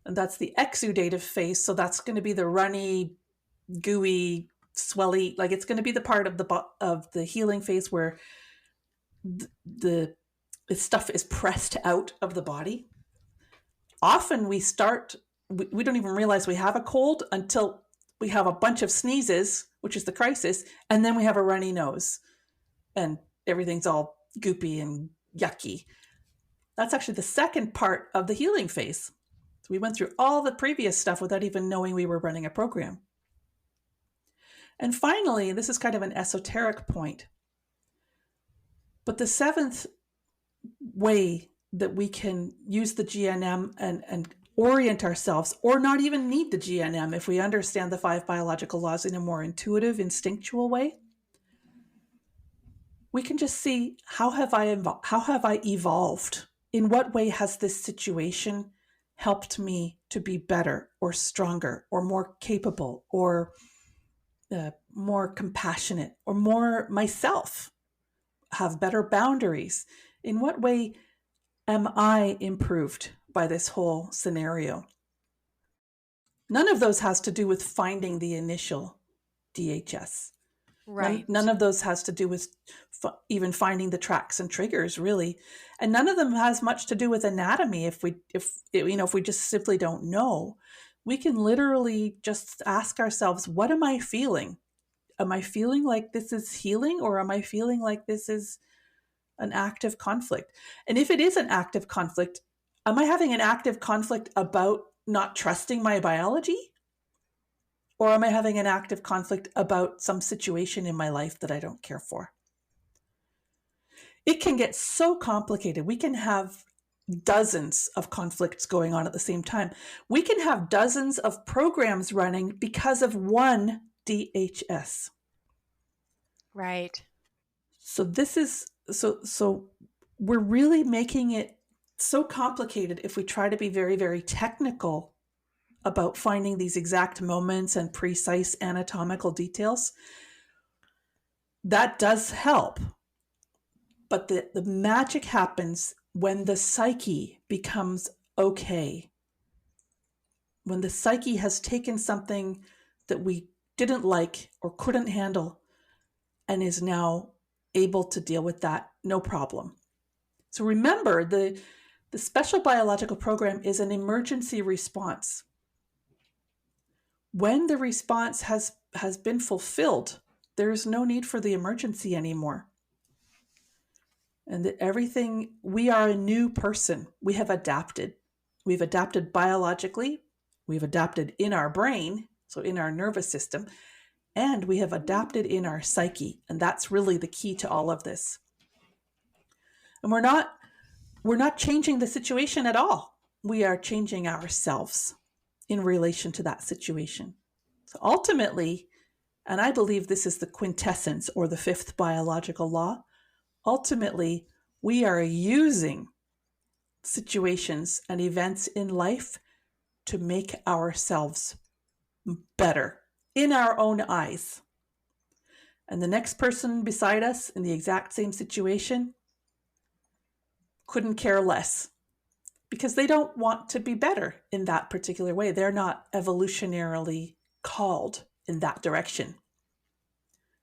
And that's the exudative phase. So that's going to be the runny, gooey, swelly, like it's going to be the part of the healing phase where the stuff is pressed out of the body. Often we don't even realize we have a cold until we have a bunch of sneezes, which is the crisis, and then we have a runny nose and everything's all goopy and yucky. That's actually the second part of the healing phase. So we went through all the previous stuff without even knowing we were running a program. And finally, this is kind of an esoteric point, but the seventh way that we can use the GNM and orient ourselves, or not even need the GNM if we understand the 5 biological laws in a more intuitive, instinctual way, we can just see how have I evolved? In what way has this situation helped me to be better or stronger or more capable or more compassionate or more myself, have better boundaries? In what way am I improved by this whole scenario? None of those has to do with finding the initial DHS. None Right. of those has to do with even finding the tracks and triggers, really, and none of them has much to do with anatomy. If we just simply don't know, we can literally just ask ourselves, what am I feeling? Am I feeling like this is healing, or am I feeling like this is an active conflict? And if it is an active conflict, am I having an active conflict about not trusting my biology? Or am I having an active conflict about some situation in my life that I don't care for? It can get so complicated. We can have dozens of conflicts going on at the same time. We can have dozens of programs running because of one DHS. Right. So this is so we're really making it so complicated if we try to be very, very technical about finding these exact moments and precise anatomical details. That does help. But the magic happens when the psyche becomes okay. When the psyche has taken something that we didn't like or couldn't handle and is now able to deal with that, no problem. So remember, the special biological program is an emergency response. When the response has been fulfilled, there is no need for the emergency anymore. And that everything, we are a new person. We have adapted. We've adapted biologically, we've adapted in our brain, so in our nervous system, and we have adapted in our psyche. And that's really the key to all of this. And we're not changing the situation at all. We are changing ourselves in relation to that situation. So ultimately, and I believe this is the quintessence or the fifth biological law, ultimately, we are using situations and events in life to make ourselves better in our own eyes. And the next person beside us in the exact same situation couldn't care less because they don't want to be better in that particular way. They're not evolutionarily called in that direction.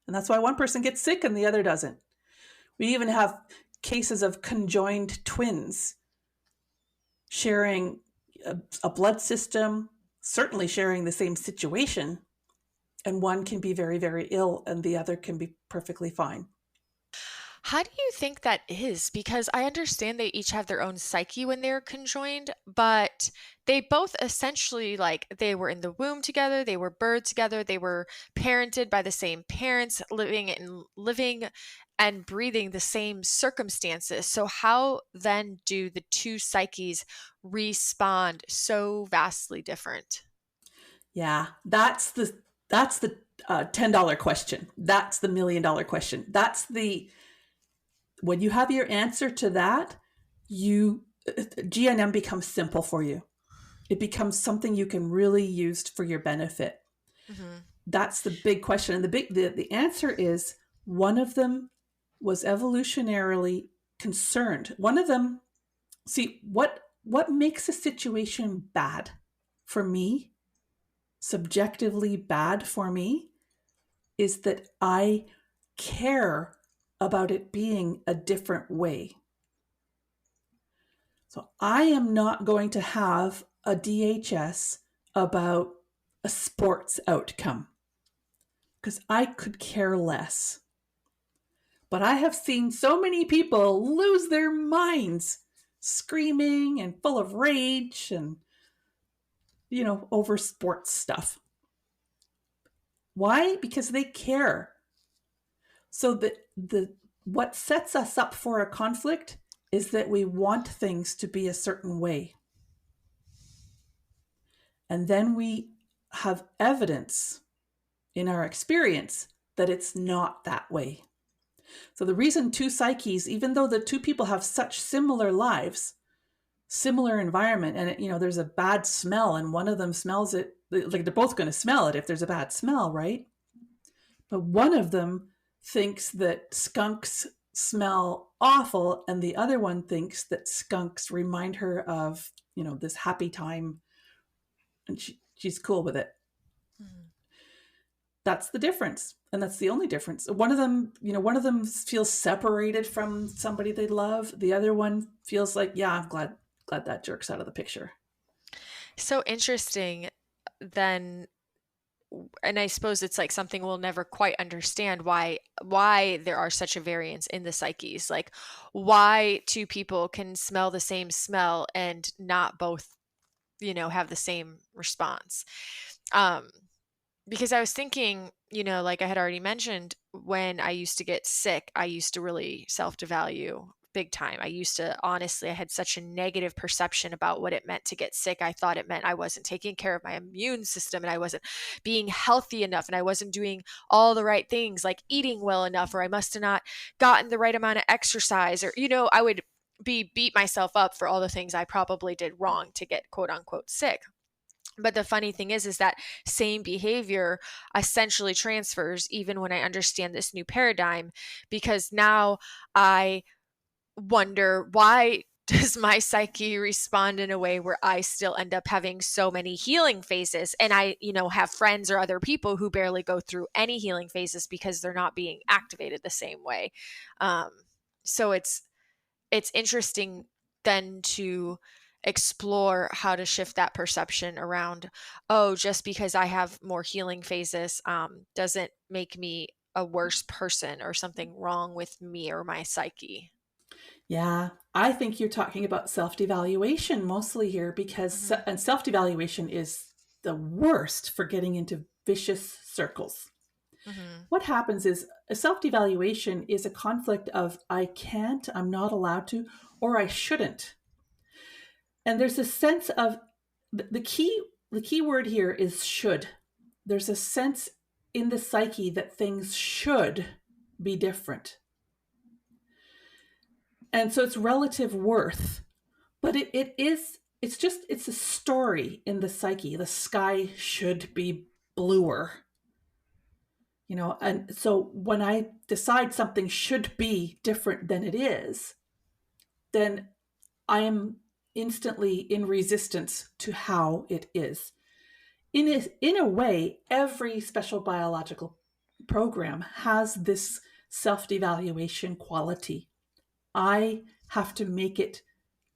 And that's why one person gets sick and the other doesn't. We even have cases of conjoined twins sharing a blood system, certainly sharing the same situation, and one can be very, very ill and the other can be perfectly fine. How do you think that is? Because I understand they each have their own psyche when they're conjoined, but they both essentially, like, they were in the womb together, they were birthed together, they were parented by the same parents, living and breathing the same circumstances. So how then do the two psyches respond so vastly different? Yeah, that's the $10 question. That's the $1,000,000 question. That's the when you have your answer to that, you GNM becomes simple for you. It becomes something you can really use for your benefit. Hmm. That's the big question, and the answer is one of them was evolutionarily concerned. One of them, see what makes a situation bad for me, subjectively bad for me, is that I care about it being a different way. So I am not going to have a DHS about a sports outcome because I could care less. But I have seen so many people lose their minds, screaming and full of rage and over sports stuff. Why? Because they care. So what sets us up for a conflict is that we want things to be a certain way. And then we have evidence in our experience that it's not that way. So the reason two psyches, even though the two people have such similar lives, similar environment, and there's a bad smell and one of them smells it, like they're both going to smell it if there's a bad smell, right? But one of them thinks that skunks smell awful, and the other one thinks that skunks remind her of, this happy time, and she's cool with it. Mm-hmm. That's the difference. And that's the only difference. One of them feels separated from somebody they love. The other one feels like, yeah, I'm glad that jerk's out of the picture. So interesting then. And I suppose it's like something we'll never quite understand why there are such a variance in the psyches. Like why two people can smell the same smell and not both, have the same response. Because I was thinking, like I had already mentioned, when I used to get sick, I used to really self-devalue big time. I had such a negative perception about what it meant to get sick. I thought it meant I wasn't taking care of my immune system and I wasn't being healthy enough and I wasn't doing all the right things like eating well enough, or I must have not gotten the right amount of exercise, or, I would beat myself up for all the things I probably did wrong to get quote unquote sick. But the funny thing is that same behavior essentially transfers even when I understand this new paradigm, because now I wonder, why does my psyche respond in a way where I still end up having so many healing phases? And I, have friends or other people who barely go through any healing phases because they're not being activated the same way. So it's interesting then to explore how to shift that perception around, just because I have more healing phases doesn't make me a worse person or something wrong with me or my psyche. Yeah, I think you're talking about self-devaluation mostly here, because and self-devaluation is the worst for getting into vicious circles. What happens is a self-devaluation is a conflict of I can't, I'm not allowed to, or I shouldn't. And there's a sense of the key word here is should. There's a sense in the psyche that things should be different. And so it's relative worth, but it's a story in the psyche. The sky should be bluer, and so when I decide something should be different than it is, then I am instantly in resistance to how it is. In a way, every special biological program has this self-devaluation quality. I have to make it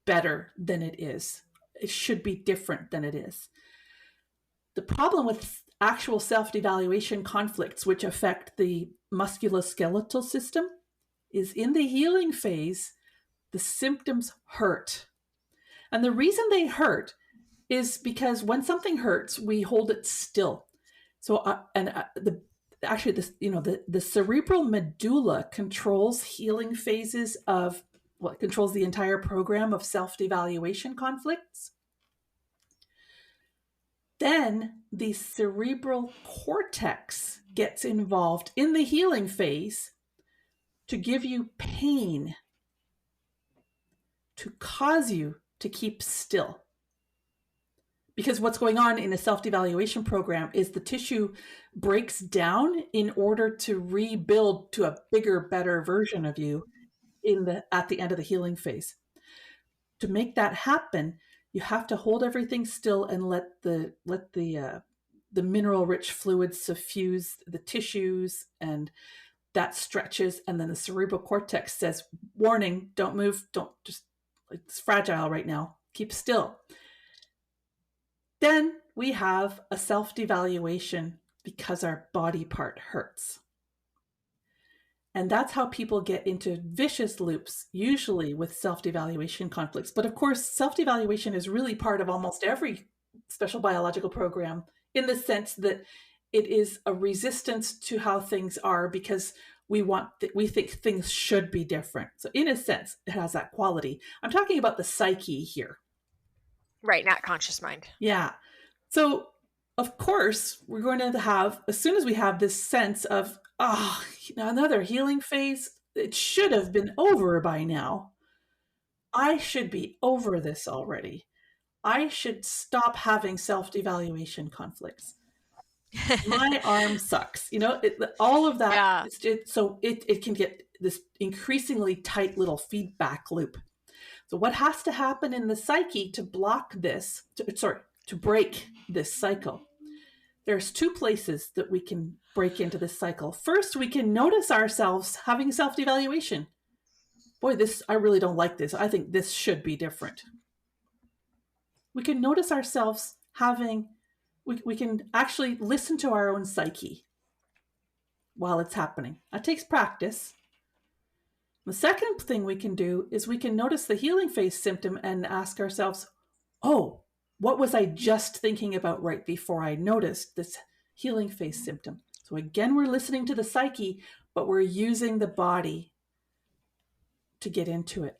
better than it is. It should be different than it is. The problem with actual self-devaluation conflicts, which affect the musculoskeletal system, is in the healing phase, the symptoms hurt. And the reason they hurt is because when something hurts, we hold it still. So, the cerebral medulla controls healing phases of what controls the entire program of self-devaluation conflicts. Then the cerebral cortex gets involved in the healing phase to give you pain, to cause you to keep still. Because what's going on in a self-devaluation program is the tissue breaks down in order to rebuild to a bigger, better version of you at the end of the healing phase. To make that happen, you have to hold everything still and let the mineral-rich fluids suffuse the tissues, and that stretches. And then the cerebral cortex says, "Warning! Don't move! Don't it's fragile right now. Keep still." Then we have a self-devaluation because our body part hurts. And that's how people get into vicious loops, usually with self-devaluation conflicts. But of course, self-devaluation is really part of almost every special biological program, in the sense that it is a resistance to how things are because we think things should be different. So in a sense, it has that quality. I'm talking about the psyche here. Right, not conscious mind. Yeah. So of course, we're going to have, as soon as we have this sense of, another healing phase, it should have been over by now. I should be over this already. I should stop having self-devaluation conflicts. My arm sucks. All of that. Yeah. So it can get this increasingly tight little feedback loop. So what has to happen in the psyche to block this, to break this cycle? There's two places that we can break into this cycle. First, we can notice ourselves having self-devaluation. Boy, I really don't like this. I think this should be different. We can notice ourselves we can actually listen to our own psyche while it's happening. That takes practice. The second thing we can do is we can notice the healing phase symptom and ask ourselves, oh, what was I just thinking about right before I noticed this healing phase symptom? So again, we're listening to the psyche, but we're using the body to get into it.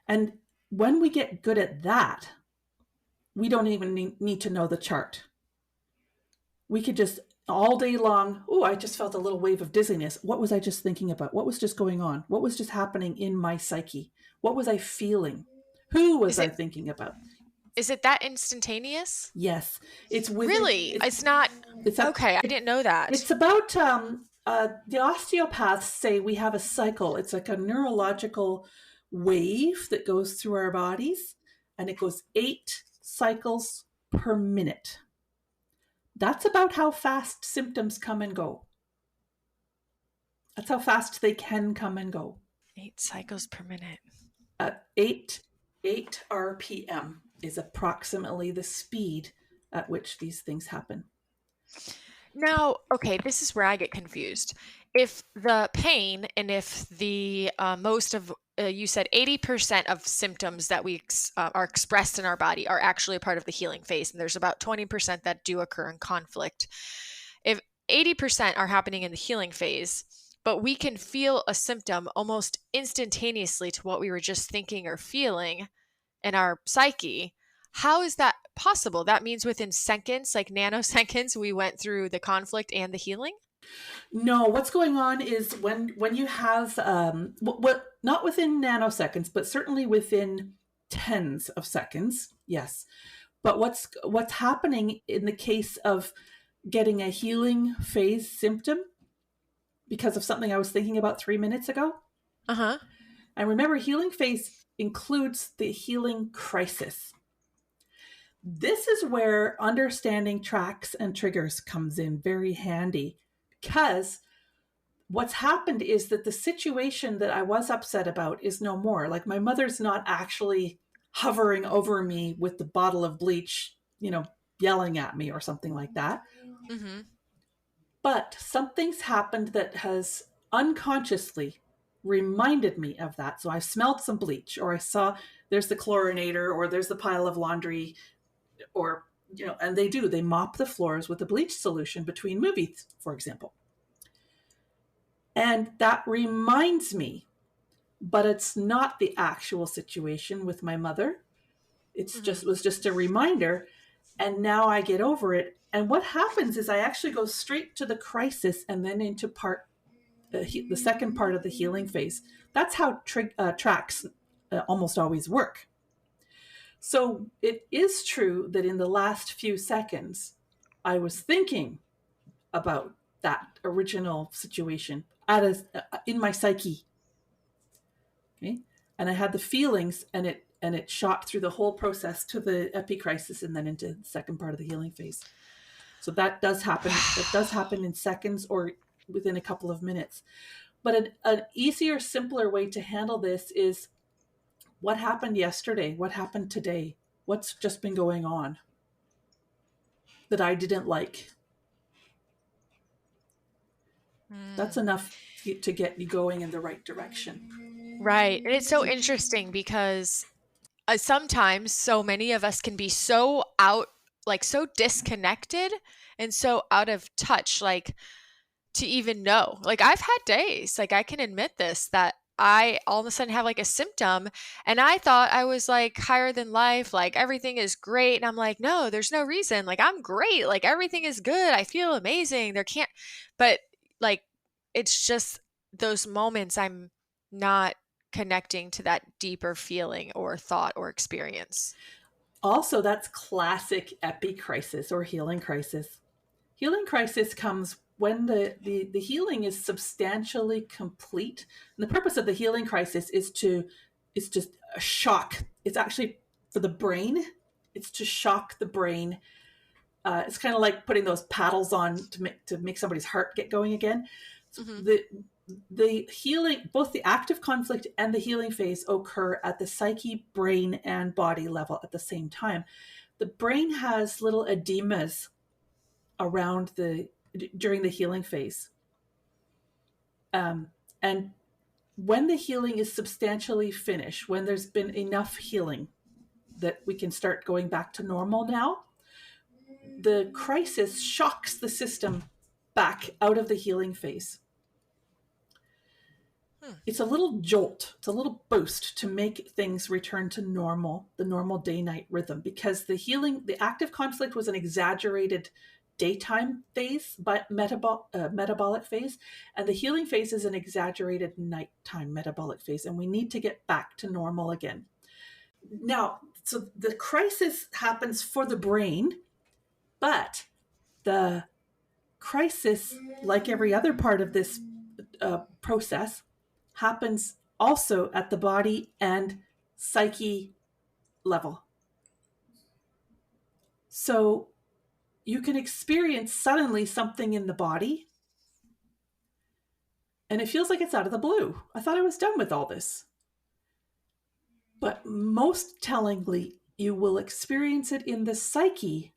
And when we get good at that, we don't even need to know the chart. We could just all day long, I just felt a little wave of dizziness. What was I just thinking about? What was just going on? What was just happening in my psyche? What was I feeling? Who was I thinking about? Is it that instantaneous? Yes. It's really? It's not. Okay, I didn't know that. It's about, the osteopaths say we have a cycle. It's like a neurological wave that goes through our bodies, and it goes 8 cycles per minute. That's about how fast symptoms come and go. That's how fast they can come and go. 8 cycles per minute. 8 RPM is approximately the speed at which these things happen. Now, okay, this is where I get confused. If the pain and if the most of, you said 80% of symptoms that we are expressed in our body are actually a part of the healing phase, and there's about 20% that do occur in conflict. If 80% are happening in the healing phase, but we can feel a symptom almost instantaneously to what we were just thinking or feeling in our psyche, how is that possible? That means within seconds, like nanoseconds, we went through the conflict and the healing? No, what's going on is when you have, not within nanoseconds, but certainly within tens of seconds, yes. But what's happening in the case of getting a healing phase symptom because of something I was thinking about 3 minutes ago? Uh-huh. And remember, healing phase includes the healing crisis. This is where understanding tracks and triggers comes in very handy, because what's happened is that the situation that I was upset about is no more. Like, my mother's not actually hovering over me with the bottle of bleach, yelling at me or something like that. Mm-hmm. But something's happened that has unconsciously reminded me of that. So I smelled some bleach, or I saw there's the chlorinator, or there's the pile of laundry, or, and they mop the floors with a bleach solution between movies, for example. And that reminds me, but it's not the actual situation with my mother. It's was just a reminder. And now I get over it. And what happens is I actually go straight to the crisis and then into the second part of the healing phase. That's how tracks almost always work. So it is true that in the last few seconds, I was thinking about that original situation in my psyche. Okay, and I had the feelings, and it shot through the whole process to the epicrisis and then into the second part of the healing phase. So that does happen. It does happen in seconds or within a couple of minutes. But an easier, simpler way to handle this is, what happened yesterday? What happened today? What's just been going on that I didn't like? That's enough to get you going in the right direction. Right. And it's so interesting because sometimes so many of us can be so out, like so disconnected and so out of touch, like to even know. Like I've had days, like I can admit this, that I all of a sudden have like a symptom and I thought I was like higher than life, like everything is great. And I'm like, no, there's no reason. Like I'm great. Like everything is good. I feel amazing. There can't, but like it's just those moments I'm not connecting to that deeper feeling or thought or experience. Also, that's classic epicrisis or healing crisis. Healing crisis comes when the healing is substantially complete. And the purpose of the healing crisis is just a shock. It's actually for the brain. It's to shock the brain. It's kind of like putting those paddles on to make somebody's heart get going again. So Mm-hmm. the healing, both the active conflict and the healing phase occur at the psyche, brain, and body level at the same time. The brain has little edemas around during the healing phase. And when the healing is substantially finished, when there's been enough healing that we can start going back to normal now, the crisis shocks the system back out of the healing phase. It's a little jolt, it's a little boost to make things return to normal, the normal day-night rhythm, because the active conflict was an exaggerated daytime phase, but metabolic phase, and the healing phase is an exaggerated nighttime metabolic phase, and we need to get back to normal again. Now, so the crisis happens for the brain, but the crisis, like every other part of this process, happens also at the body and psyche level. So you can experience suddenly something in the body, and it feels like it's out of the blue. I thought I was done with all this. But most tellingly, you will experience it in the psyche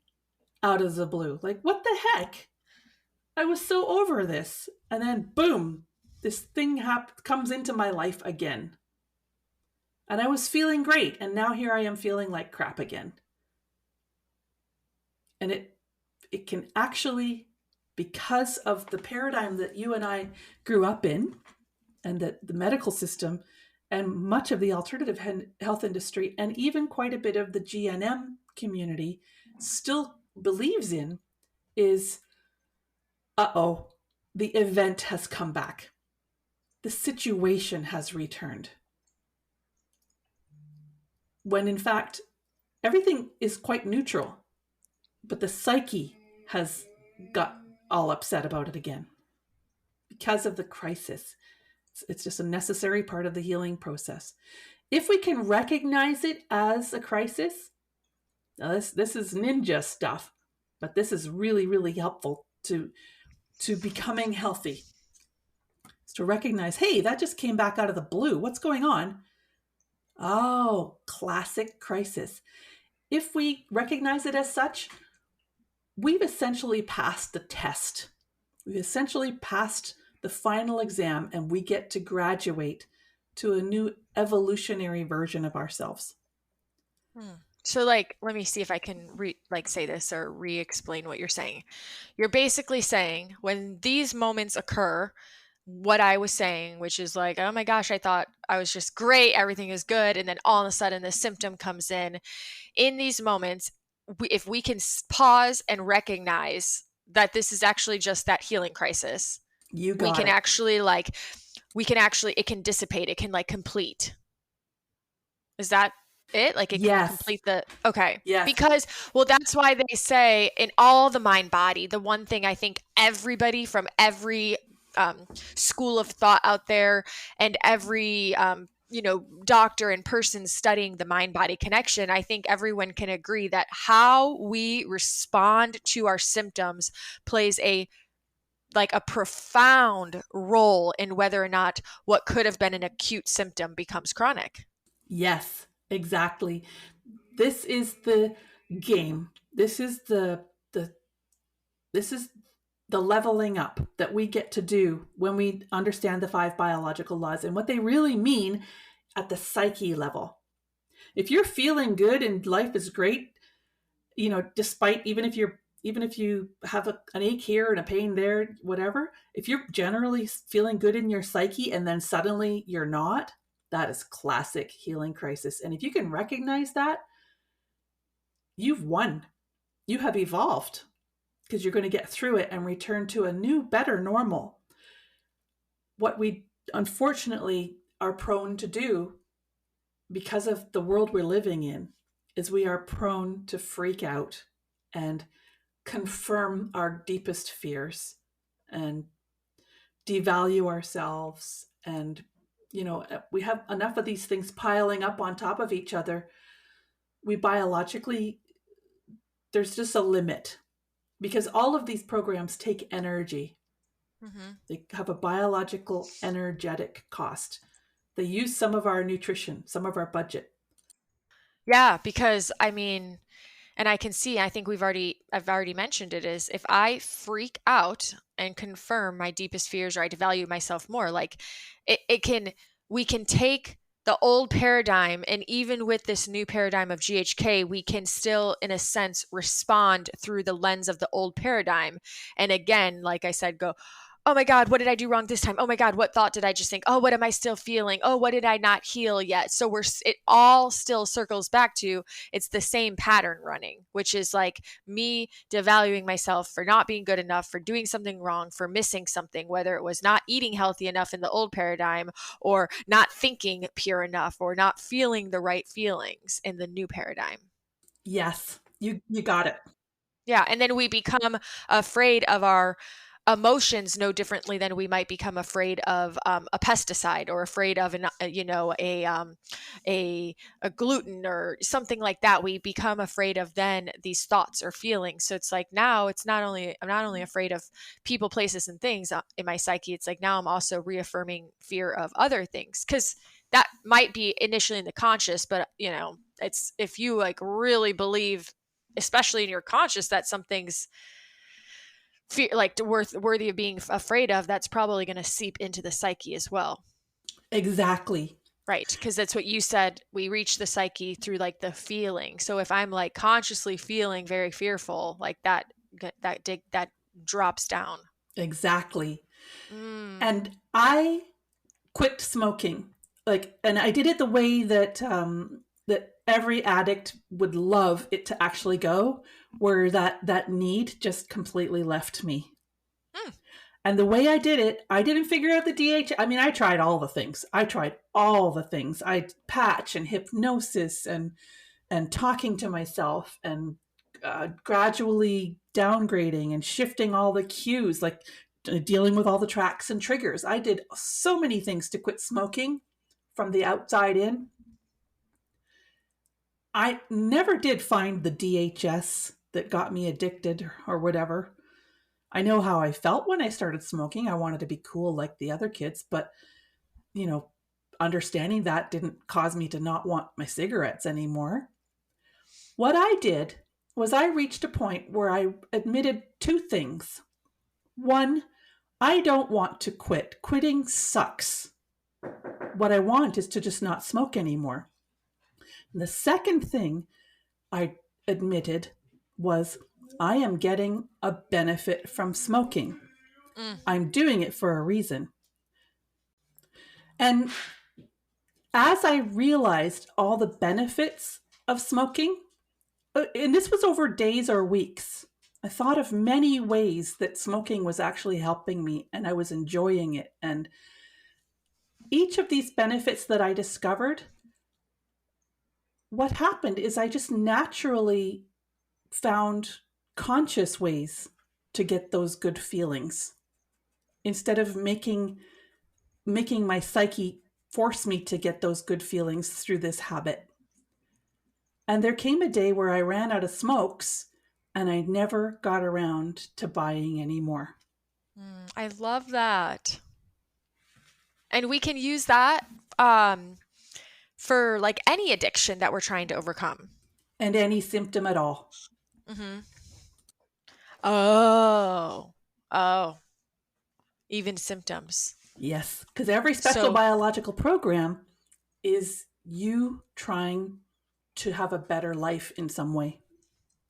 out of the blue. Like, what the heck? I was so over this. And then, boom, this thing comes into my life again. And I was feeling great. And now here I am feeling like crap again. And it can actually, because of the paradigm that you and I grew up in, and that the medical system and much of the alternative health industry, and even quite a bit of the GNM community still believes in, is, the event has come back. The situation has returned. When in fact, everything is quite neutral, but the psyche has got all upset about it again because of the crisis. It's just a necessary part of the healing process. If we can recognize it as a crisis, now this is ninja stuff, but this is really, really helpful to becoming healthy. It's to recognize, hey, that just came back out of the blue. What's going on? Oh, classic crisis. If we recognize it as such, we've essentially passed the test. We've essentially passed the final exam, and we get to graduate to a new evolutionary version of ourselves. So like, let me see if I can say this or re-explain what you're saying. You're basically saying when these moments occur, what I was saying, which is like, oh my gosh, I thought I was just great, everything is good, and then all of a sudden the symptom comes in these moments, if we can pause and recognize that this is actually just that healing crisis, You we got can it. actually it can dissipate, it can like complete. Is that it? Like it can Yes. complete okay. Yes. Because, well, that's why they say in all the mind body, the one thing I think everybody from every school of thought out there and every, doctor and person studying the mind body connection, I think everyone can agree that how we respond to our symptoms plays a profound role in whether or not what could have been an acute symptom becomes chronic. Yes, exactly. This is the game. This is the leveling up that we get to do when we understand the 5 biological laws and what they really mean at the psyche level. If you're feeling good and life is great, despite even if you have an ache here and a pain there, whatever, if you're generally feeling good in your psyche and then suddenly you're not, that is classic healing crisis. And if you can recognize that, you've won. You have evolved, because you're going to get through it and return to a new, better normal. What we unfortunately are prone to do, because of the world we're living in, is we are prone to freak out and confirm our deepest fears and devalue ourselves. And, we have enough of these things piling up on top of each other. We biologically, there's just a limit, because all of these programs take energy. Mm-hmm. They have a biological energetic cost. They use some of our nutrition, some of our budget. Yeah, because I mean, and I can see, I think I've already mentioned it, is if I freak out and confirm my deepest fears, or I devalue myself more, like we can take the old paradigm, and even with this new paradigm of GHK, we can still, in a sense, respond through the lens of the old paradigm. And again, like I said, go, oh my God, what did I do wrong this time? Oh my God, what thought did I just think? Oh, what am I still feeling? Oh, what did I not heal yet? So it all still circles back to, it's the same pattern running, which is like me devaluing myself for not being good enough, for doing something wrong, for missing something, whether it was not eating healthy enough in the old paradigm, or not thinking pure enough, or not feeling the right feelings in the new paradigm. Yes, you got it. Yeah, and then we become afraid of our emotions no differently than we might become afraid of a pesticide, or afraid of a gluten or something like that. We become afraid of then these thoughts or feelings. So it's like, now I'm not only afraid of people, places, and things in my psyche. It's like, now I'm also reaffirming fear of other things, because that might be initially in the conscious, but it's, if you like really believe, especially in your conscious, that something's worthy of being afraid of, that's probably going to seep into the psyche as well. Exactly. Right, because that's what you said, we reach the psyche through like the feeling. So if I'm like consciously feeling very fearful, like that drops down. Exactly. Mm. And I quit smoking, and I did it the way that every addict would love it to actually go, where that need just completely left me. Mm. And the way I did it, I didn't figure out the DH. I mean, I tried all the things. I patch and hypnosis and talking to myself, and gradually downgrading and shifting all the cues, like dealing with all the tracks and triggers. I did so many things to quit smoking from the outside in. I never did find the DHS that got me addicted or whatever. I know how I felt when I started smoking. I wanted to be cool like the other kids, but you know, understanding that didn't cause me to not want my cigarettes anymore. What I did was I reached a point where I admitted two things. One, I don't want to quit. Quitting sucks. What I want is to just not smoke anymore. And the second thing I admitted was, I am getting a benefit from smoking. Mm. I'm doing it for a reason. And as I realized all the benefits of smoking, and this was over days or weeks, I thought of many ways that smoking was actually helping me and I was enjoying it. And each of these benefits that I discovered, what happened is I just naturally found conscious ways to get those good feelings, instead of making my psyche force me to get those good feelings through this habit. And there came a day where I ran out of smokes and I never got around to buying any more. I love that. And we can use that um, for like any addiction that we're trying to overcome. And any symptom at all. Mm-hmm. Oh, even symptoms. Yes, because every special So, biological program is you trying to have a better life in some way,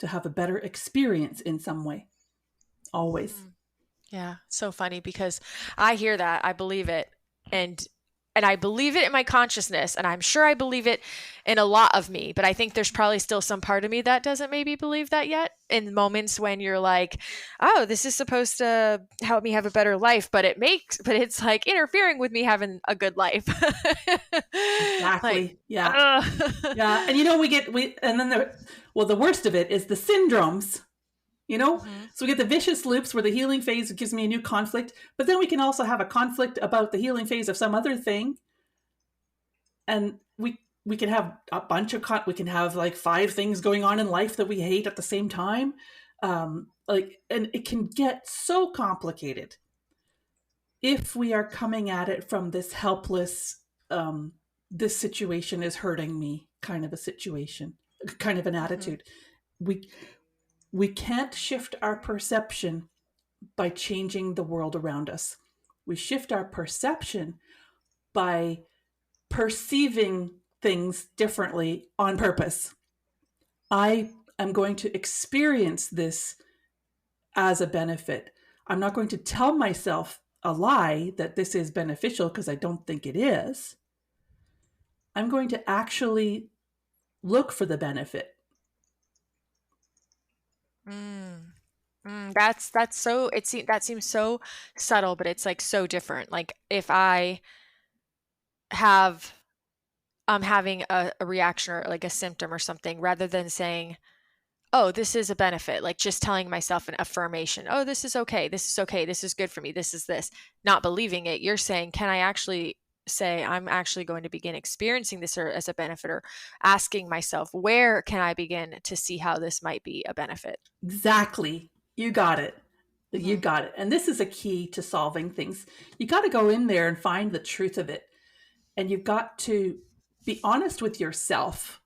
to have a better experience in some way. Always. Yeah, so funny because I hear that, I believe it, and I believe it in my consciousness, and I'm sure I believe it in a lot of me, but I think there's probably still some part of me that doesn't maybe believe that yet in moments when you're like, "Oh, this is supposed to help me have a better life," but it's like interfering with me having a good life. Like, Exactly. Yeah. ugh. Yeah. And and then the worst of it is the syndromes, you know? Mhm. So we get the vicious loops where the healing phase gives me a new conflict, but then we can also have a conflict about the healing phase of some other thing. And we can have a bunch of we can have like 5 things going on in life that we hate at the same time. And it can get so complicated if we are coming at it from this helpless, this situation is hurting me kind of a situation, kind of an Mhm. attitude. We we can't shift our perception by changing the world around us. We shift our perception by perceiving things differently on purpose. I am going to experience this as a benefit. I'm not going to tell myself a lie that this is beneficial because I don't think it is. I'm going to actually look for the benefit. Mm. That's so that seems so subtle, but it's like so different. Like if I have I'm having a reaction or like a symptom or something, rather than saying, "Oh, this is a benefit," like just telling myself an affirmation, "Oh, this is okay. This is okay. This is good for me. This is this." Not believing it. You're saying, "Can I actually say I'm actually going to begin experiencing this as a benefit, or asking myself, where can I begin to see how this might be a benefit?" Exactly. You got it. You Mhm. got it. And this is a key to solving things. You got to go in there and find the truth of it. And you've got to be honest with yourself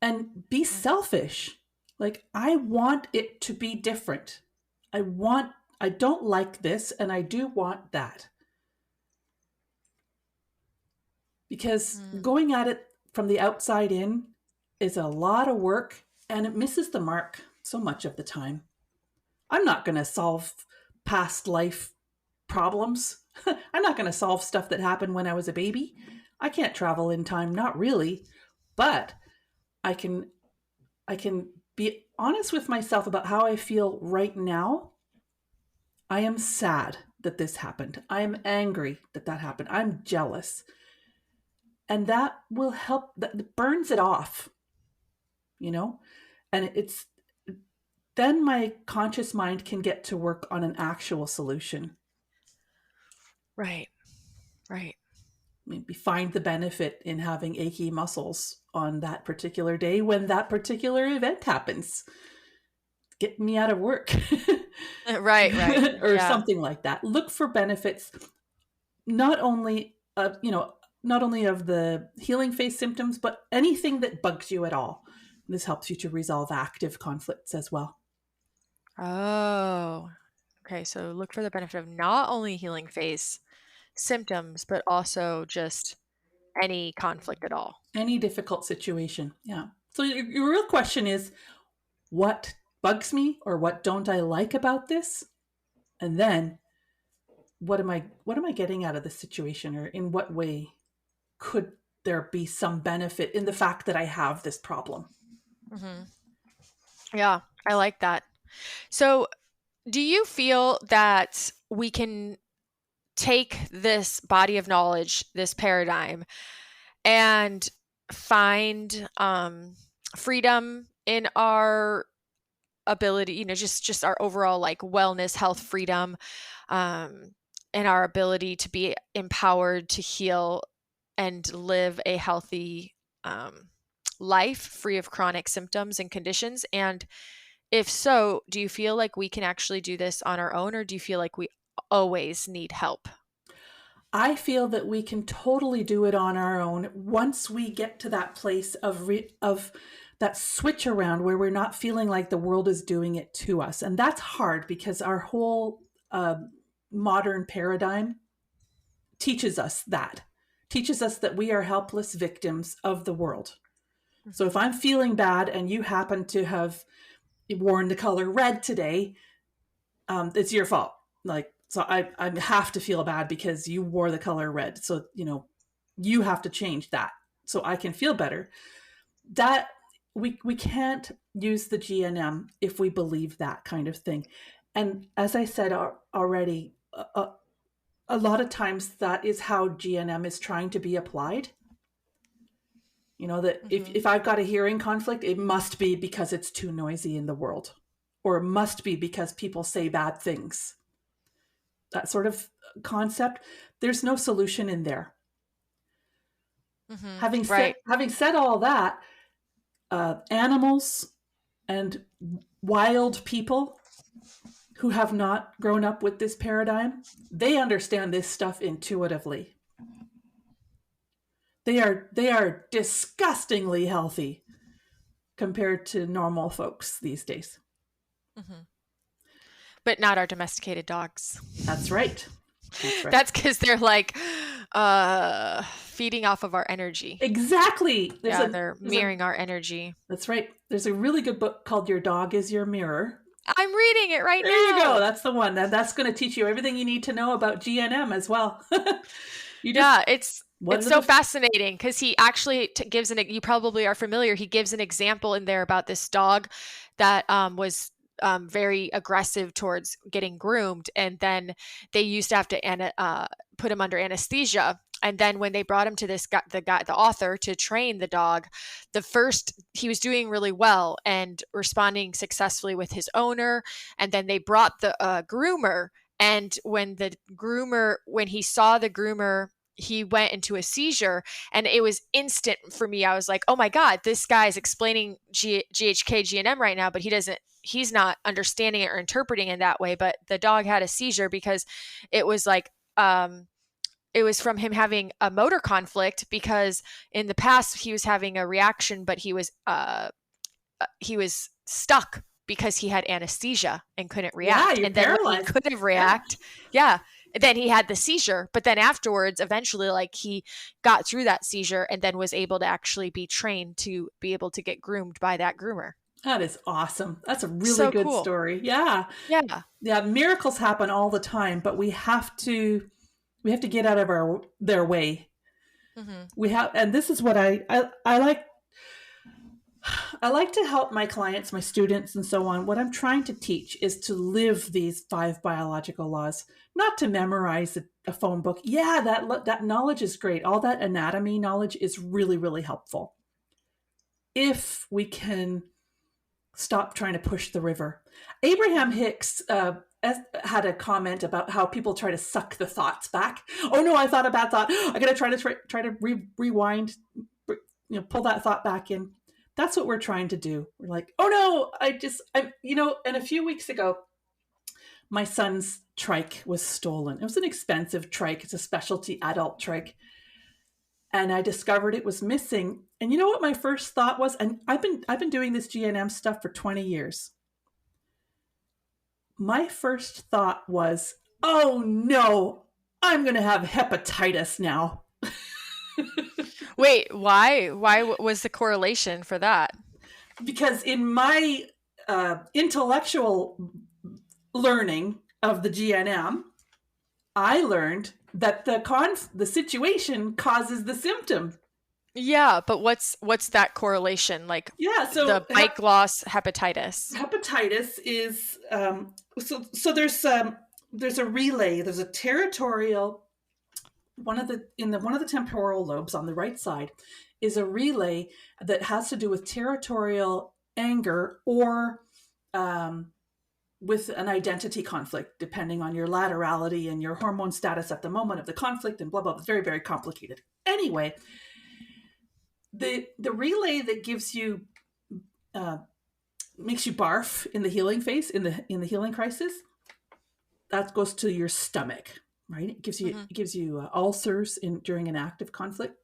and be Mm. selfish. Like, I want it to be different. I don't like this and I do want that. Because Mm. going at it from the outside in is a lot of work and it misses the mark so much of the time. I'm not going to solve past life problems. I'm not going to solve stuff that happened when I was a baby. I can't travel in time, not really, but I can I can be honest with myself about how I feel right now. I am sad that this happened. I am angry that that happened. I'm jealous. And that will help, that burns it off, you know? And it's then my conscious mind can get to work on an actual solution. Right. Right. Maybe find the benefit in having achy muscles on that particular day when that particular event happens. Get me out of work Right, right. or Yeah. something like that. Look for benefits not only of, not only of the healing phase symptoms, but anything that bugs you at all. This helps you to resolve active conflicts as well. Oh. Okay, so look for the benefit of not only healing face symptoms, but also just any conflict at all. Any difficult situation. Yeah. So your real question is, what bugs me or what don't I like about this? And then what am I getting out of this situation, or in what way could there be some benefit in the fact that I have this problem? Hmm. Yeah, I like that. So, do you feel that we can take this body of knowledge, this paradigm, and find freedom in our ability, just our overall like wellness, health, freedom, um, and our ability to be empowered to heal and live a healthy um, life free of chronic symptoms and conditions? And if so, do you feel like we can actually do this on our own, or do you feel like we always need help? I feel that we can totally do it on our own once we get to that place of that switch around where we're not feeling like the world is doing it to us. And that's hard because our whole modern paradigm teaches us that we are helpless victims of the world. So if I'm feeling bad and you happen to have worn the color red today, it's your fault. Like, so I have to feel bad because you wore the color red. So, you have to change that so I can feel better. That we can't use the GNM if we believe that kind of thing. And as I said already, a lot of times that is how GNM is trying to be applied. That if I've got a hearing conflict, it must be because it's too noisy in the world, or it must be because people say bad things. That sort of concept, there's no solution in there. Right. Having said all that, animals and wild people who have not grown up with this paradigm, they understand this stuff intuitively. They are disgustingly healthy compared to normal folks these days. But not our domesticated dogs. That's right. That's because they're like feeding off of our energy. Exactly. They're mirroring our energy. That's right. There's a really good book called Your Dog is Your Mirror. I'm reading it right now. There you go. That's the one. That's going to teach you everything you need to know about GNM as well. It's so fascinating because he actually gives you probably are familiar. He gives an example in there about this dog that was very aggressive towards getting groomed, and then they used to have to put him under anesthesia. And then when they brought him to the author to train the dog, he was doing really well and responding successfully with his owner. And then they brought the groomer, and when he saw the groomer, he went into a seizure, and it was instant for me. I was like, oh my God, this guy is explaining GHK, GNM right now, but he's not understanding it or interpreting it that way. But the dog had a seizure because it was like, it was from him having a motor conflict, because in the past he was having a reaction, but he was stuck because he had anesthesia and couldn't react. Yeah, and then when he couldn't react, then he had the seizure. But then afterwards, eventually, like, he got through that seizure and then was able to actually be trained to be able to get groomed by that groomer. That is awesome. That's a really good story. Yeah. Miracles happen all the time, but we have to get out of their way. And this is what I like. I like to help my clients, my students, and so on. What I'm trying to teach is to live these 5 biological laws, not to memorize a phone book. Yeah, that knowledge is great. All that anatomy knowledge is really, really helpful. If we can stop trying to push the river. Abraham Hicks had a comment about how people try to suck the thoughts back. Oh no, I thought a bad thought. I got to try to rewind, pull that thought back in. That's what we're trying to do. We're like, oh no, and a few weeks ago, my son's trike was stolen. It was an expensive trike. It's a specialty adult trike. And I discovered it was missing. And you know what my first thought was? And I've been doing this GNM stuff for 20 years. My first thought was, oh no, I'm going to have hepatitis now. Wait, why? Why was the correlation for that? Because in my intellectual learning of the GNM, I learned that the situation causes the symptom. Yeah, but what's that correlation? Like, so the bike loss, hepatitis. Hepatitis is so there's a relay. There's a territorial. One of the temporal lobes on the right side is a relay that has to do with territorial anger or with an identity conflict, depending on your laterality and your hormone status at the moment of the conflict, and blah blah. It's very, very complicated. Anyway, the relay that gives you makes you barf in the healing phase, in the healing crisis, that goes to your stomach. Right? It gives you ulcers during an active conflict.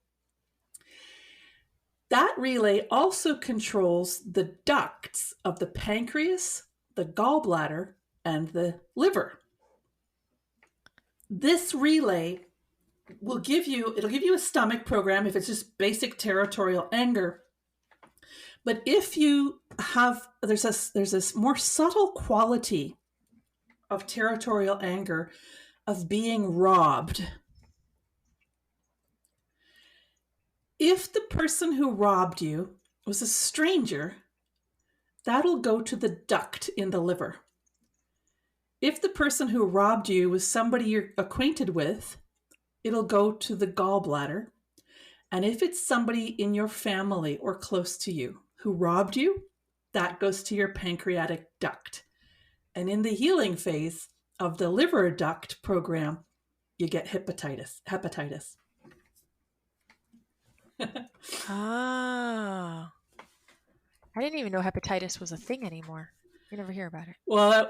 That relay also controls the ducts of the pancreas, the gallbladder, and the liver. This relay it'll give you a stomach program if it's just basic territorial anger. But if you have, there's this more subtle quality of territorial anger of being robbed. If the person who robbed you was a stranger, that'll go to the duct in the liver. If the person who robbed you was somebody you're acquainted with, it'll go to the gallbladder. And if it's somebody in your family or close to you who robbed you, that goes to your pancreatic duct. And in the healing phase of the liver duct program, you get hepatitis. Ah. I didn't even know hepatitis was a thing anymore. You never hear about it. Well,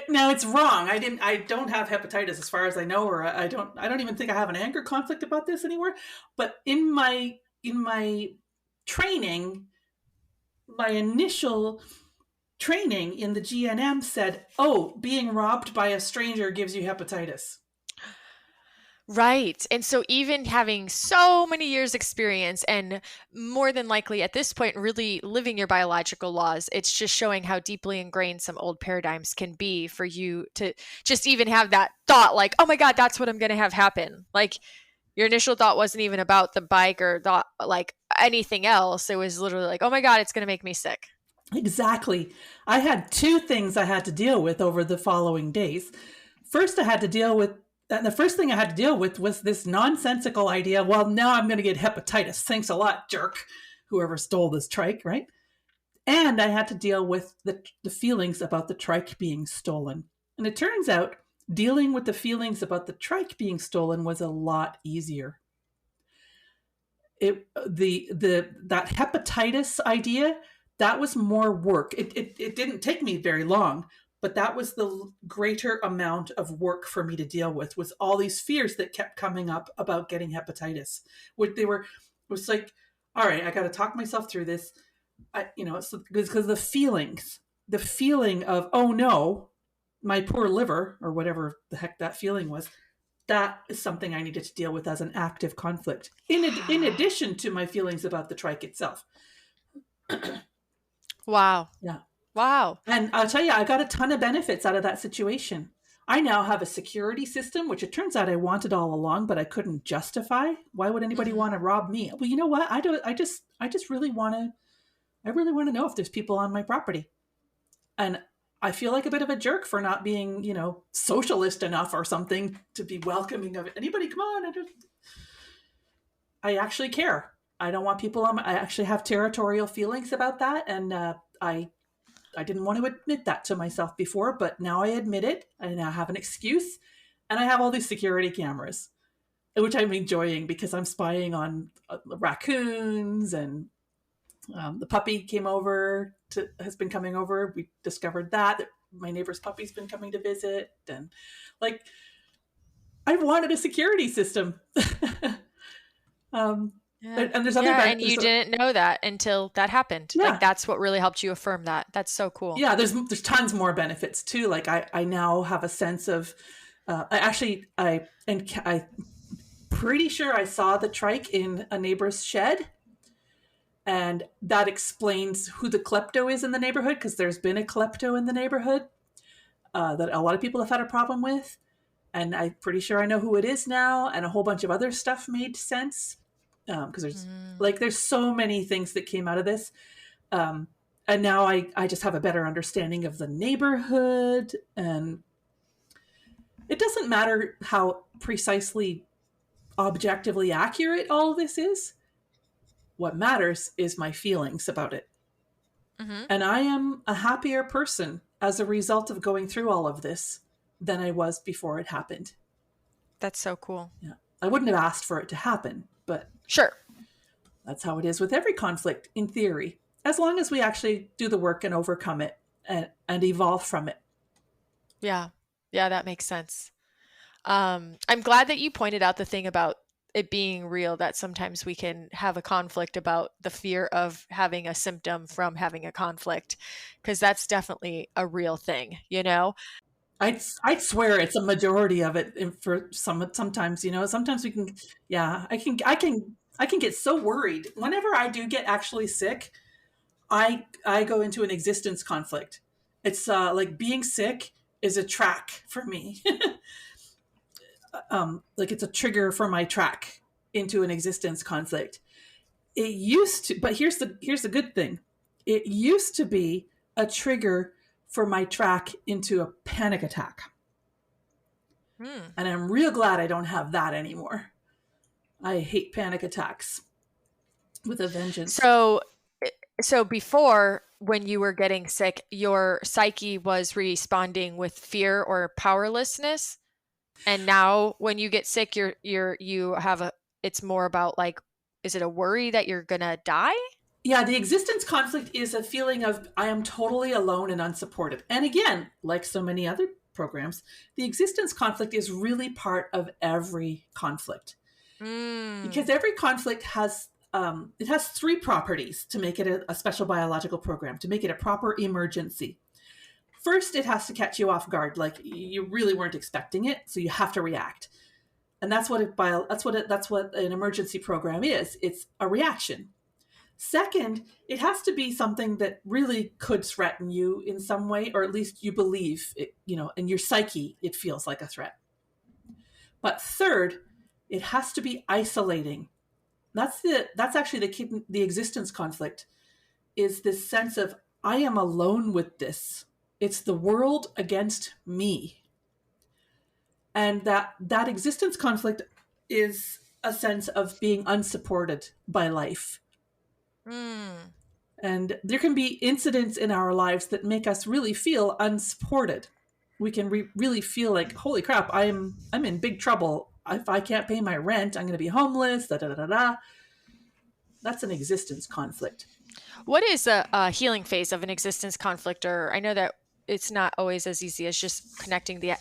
now it's wrong. I don't have hepatitis as far as I know, or I don't even think I have an anger conflict about this anymore. But in my training, my initial training in the GNM said, "Oh, being robbed by a stranger gives you hepatitis." Right. And so even having so many years experience and more than likely at this point really living your biological laws, it's just showing how deeply ingrained some old paradigms can be for you to just even have that thought like, "Oh my God, that's what I'm going to have happen." Like your initial thought wasn't even about the bike or thought like anything else. It was literally like, "Oh my God, it's going to make me sick." Exactly. I had two things I had to deal with over the following days. First, I had to deal with, and the first thing I had to deal with was this nonsensical idea. Well, now I'm going to get hepatitis. Thanks a lot, jerk. Whoever stole this trike, right? And I had to deal with the feelings about the trike being stolen. And it turns out dealing with the feelings about the trike being stolen was a lot easier. That hepatitis idea, that was more work. It didn't take me very long, but that was the greater amount of work for me to deal with, was all these fears that kept coming up about getting hepatitis. It was like, all right, I got to talk myself through this. Because the feeling of, oh no, my poor liver, or whatever the heck that feeling was, that is something I needed to deal with as an active conflict, in addition to my feelings about the trike itself. Wow. Yeah. Wow. And I'll tell you, I got a ton of benefits out of that situation. I now have a security system, which it turns out I wanted all along, but I couldn't justify. Why would anybody want to rob me? Well, you know what? I just really want to know if there's people on my property. And I feel like a bit of a jerk for not being, socialist enough or something to be welcoming of anybody. Come on. I actually care. I don't want people on I actually have territorial feelings about that. And I didn't want to admit that to myself before, but now I admit it. I now have an excuse. And I have all these security cameras, which I'm enjoying because I'm spying on raccoons, and the puppy has been coming over. We discovered that my neighbor's puppy's been coming to visit, and like, I wanted a security system. Yeah. And there's other and you didn't know that until that happened. Yeah. Like that's what really helped you affirm that. That's so cool. Yeah, there's tons more benefits too. Like I now have a sense of I'm pretty sure I saw the trike in a neighbor's shed. And that explains who the klepto is in the neighborhood, because there's been a klepto in the neighborhood that a lot of people have had a problem with. And I'm pretty sure I know who it is now. And a whole bunch of other stuff made sense. Because there's so many things that came out of this. And now I just have a better understanding of the neighborhood. And it doesn't matter how precisely, objectively accurate all of this is. What matters is my feelings about it. Mm-hmm. And I am a happier person as a result of going through all of this than I was before it happened. That's so cool. Yeah. I wouldn't have asked for it to happen, but sure, that's how it is with every conflict, in theory, as long as we actually do the work and overcome it and evolve from it. Yeah, that makes sense. I'm glad that you pointed out the thing about it being real, that sometimes we can have a conflict about the fear of having a symptom from having a conflict, because that's definitely a real thing, I'd swear it's a majority of it for sometimes, sometimes we can, I can get so worried whenever I do get actually sick. I go into an existence conflict. It's like being sick is a track for me. Like it's a trigger for my track into an existence conflict. It used to, but here's the good thing. It used to be a trigger for my track into a panic attack. Hmm. And I'm real glad I don't have that anymore. I hate panic attacks with a vengeance. So, so before, when you were getting sick, your psyche was responding with fear or powerlessness, and now when you get sick, you have a, it's more about like, is it a worry that you're gonna die? Yeah, the existence conflict is a feeling of I am totally alone and unsupported. And again, like so many other programs, the existence conflict is really part of every conflict Mm. because every conflict has it has three properties to make it a special biological program, to make it a proper emergency. First, it has to catch you off guard, like you really weren't expecting it, so you have to react. And that's what that's what an emergency program is. It's a reaction. Second, it has to be something that really could threaten you in some way, or at least you believe it, in your psyche, it feels like a threat. But third, it has to be isolating. That's actually the existence conflict, is this sense of I am alone with this. It's the world against me. And that existence conflict is a sense of being unsupported by life. Mm. And there can be incidents in our lives that make us really feel unsupported. We can really feel like, holy crap, I'm in big trouble. If I can't pay my rent, I'm going to be homeless. Da da da da. That's an existence conflict. What is a healing phase of an existence conflict? Or I know that it's not always as easy as just connecting the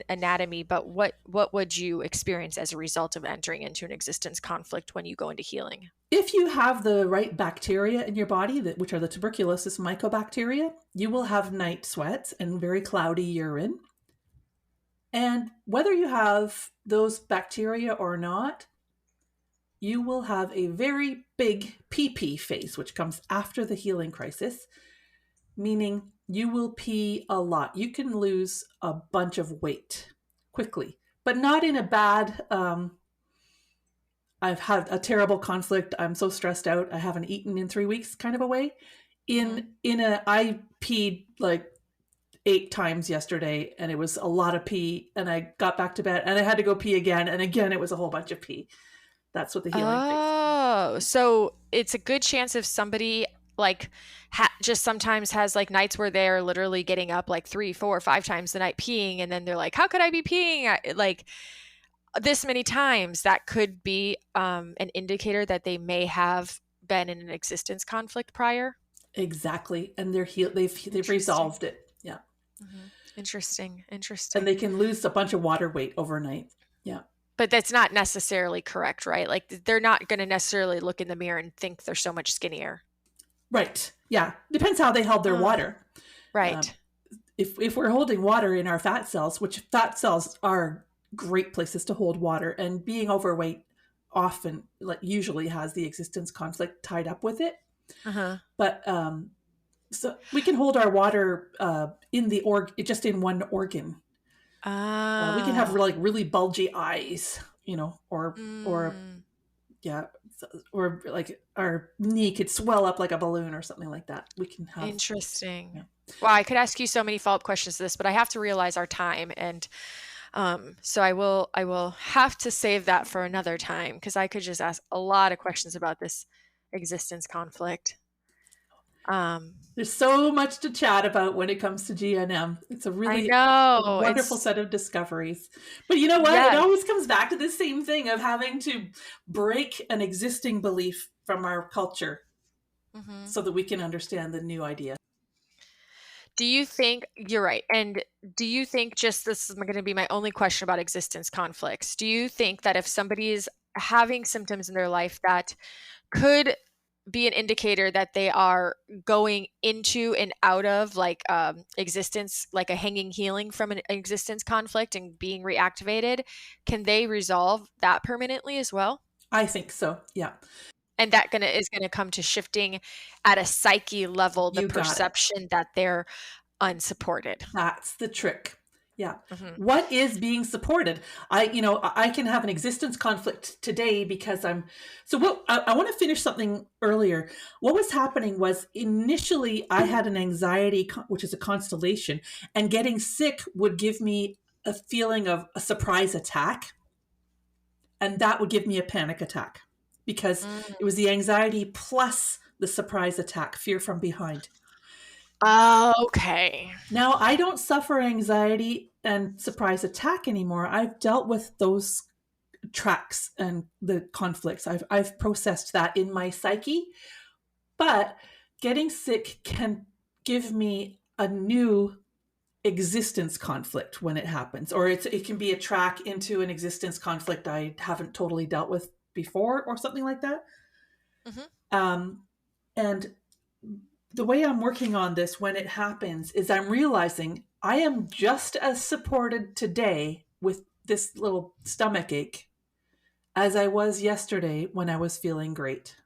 anatomy, but what would you experience as a result of entering into an existence conflict when you go into healing? If you have the right bacteria in your body, which are the tuberculosis mycobacteria, you will have night sweats and very cloudy urine. And whether you have those bacteria or not, you will have a very big pee phase, which comes after the healing crisis, meaning you will pee a lot. You can lose a bunch of weight quickly, but not in a bad, I've had a terrible conflict, I'm so stressed out, I haven't eaten in 3 weeks kind of a way. Mm-hmm. I peed like 8 times yesterday and it was a lot of pee, and I got back to bed and I had to go pee again, and again it was a whole bunch of pee. That's what the healing phase. Oh, so it's a good chance if somebody like just sometimes has like nights where they're literally getting up like 3, 4, 5 times the night peeing, and then they're like, how could I be peeing like this many times? That could be an indicator that they may have been in an existence conflict prior. Exactly, and they've Interesting. resolved it. Yeah, Hmm. Interesting. and Interesting. they can lose a bunch of water weight overnight. Yeah, But that's not necessarily correct, right? Like they're not going to necessarily look in the mirror and think they're so much skinnier. right. Yeah, depends how they held their Oh, water. Um, right. if we're holding water in our fat cells, which fat cells are great places to hold water, and being overweight often, like usually, has the existence conflict tied up with it. Uh-huh. But so we can hold our water in the just in one organ. We can have Ah. like really bulgy eyes, or Mm, yeah, or like our knee could swell up like a balloon or something like that. We can have, interesting. yeah. Wow, I could ask you so many follow-up questions to this, but I have to realize our time, and so I will have to save that for another time because I could just ask a lot of questions about this existence conflict. Um, There's so much to chat about when it comes to GNM. It's I a know wonderful it's set of discoveries. But you know what? It yes. always comes back to the same thing of having to break an existing belief from our culture Mhm. so that we can understand the new idea. Do you think you're right? And do you think, just this is going to be my only question about existence conflicts? Do you think that if somebody is having symptoms in their life that could be an indicator that they are going into and out of like existence, like a hanging healing from an existence conflict and being reactivated, can they resolve that permanently as well? I think so. Yeah. And that is gonna come to shifting at a psyche level, the You got it. perception that they're unsupported. That's the trick. Yeah. Mhm. What is being supported? I can have an existence conflict today because I want to finish something earlier. What was happening was initially I had an anxiety, which is a constellation, and getting sick would give me a feeling of a surprise attack. And that would give me a panic attack because Mm. it was the anxiety plus the surprise attack, fear from behind. Okay. Now, I don't suffer anxiety and surprise attack anymore. I've dealt with those tracks and the conflicts. I've processed that in my psyche, but getting sick can give me a new existence conflict when it happens, or it can be a track into an existence conflict I haven't totally dealt with before, or something like that. Mhm. Um, and the way I'm working on this when it happens is I'm realizing I am just as supported today with this little stomach ache as I was yesterday when I was feeling great.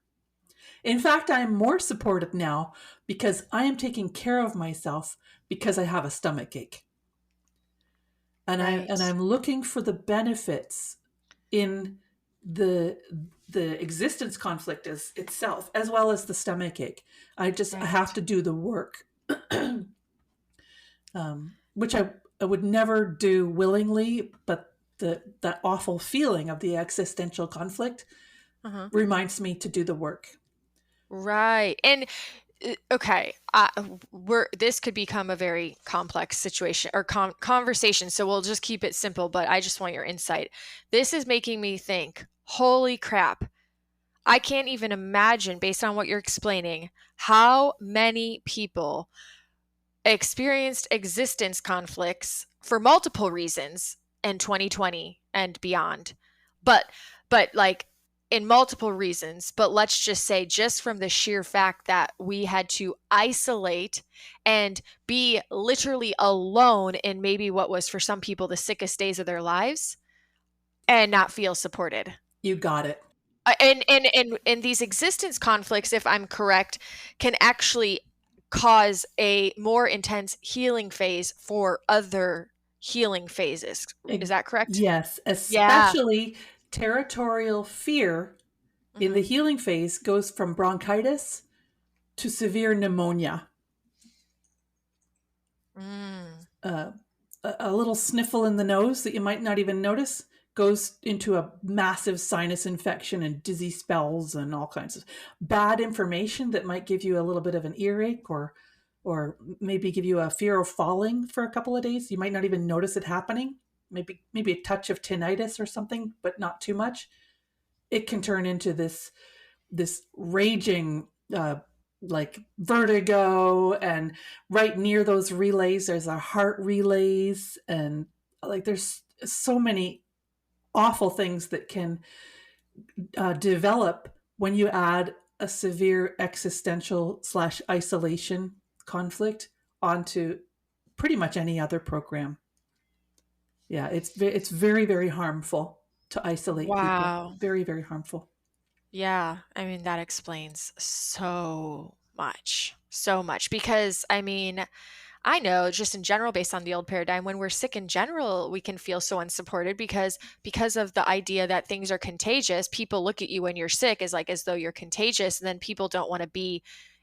In fact, I'm more supported now because I am taking care of myself because I have a stomach ache. Right. And I'm looking for the benefits in the the existence conflict as itself, as well as the stomach ache. I have Right. to do the work, which I would never do willingly, but that awful feeling of the existential conflict Uh-huh. reminds me to do the work. Right. And okay, we're this could become a very complex situation or conversation, so we'll just keep it simple, but I just want your insight. This is making me think, holy crap. I can't even imagine, based on what you're explaining, how many people experienced existence conflicts for multiple reasons in 2020 and beyond. But like in multiple reasons, but let's just say just from the sheer fact that we had to isolate and be literally alone in maybe what was for some people the sickest days of their lives and not feel supported. You got it. And these existence conflicts, if I'm correct, can actually cause a more intense healing phase for other healing phases. Is that correct? Yes, Yeah. especially territorial fear in Hmm. the healing phase goes from bronchitis to severe pneumonia. Mm. Uh, a little sniffle in the nose that you might not even notice goes into a massive sinus infection and dizzy spells and all kinds of bad information that might give you a little bit of an earache, or maybe give you a fear of falling for a couple of days. You might not even notice it happening. Maybe a touch of tinnitus or something, but not too much. It can turn into this raging, like vertigo, and right near those relays there's a heart relays, and like there's so many awful things that can develop when you add a severe existential slash isolation conflict onto pretty much any other program. Yeah, it's very, very harmful to isolate people. Wow. Very, very harmful. Yeah. I mean, that explains so much. So much. Because, I mean, I know just in general, based on the old paradigm, when we're sick in general, we can feel so unsupported because of the idea that things are contagious. People look at you when you're sick as like as though you're contagious, and then people don't want to be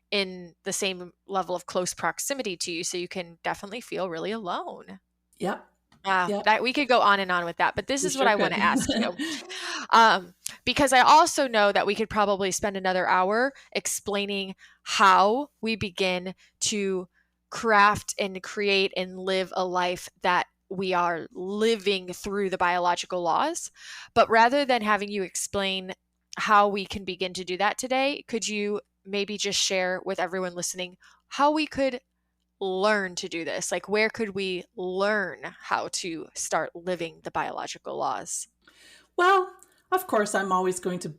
in the same level of close proximity to you. So you can definitely feel really alone. Yep. Yep. That we could go on and on with that, but this We is what sure I want could. to ask you. Because I also know that we could probably spend another hour explaining how we begin to craft and create and live a life that we are living through the biological laws. But rather than having you explain how we can begin to do that today, could you maybe just share with everyone listening how we could learn to do this? Like, where could we learn how to start living the biological laws? Well, of course, I'm always going to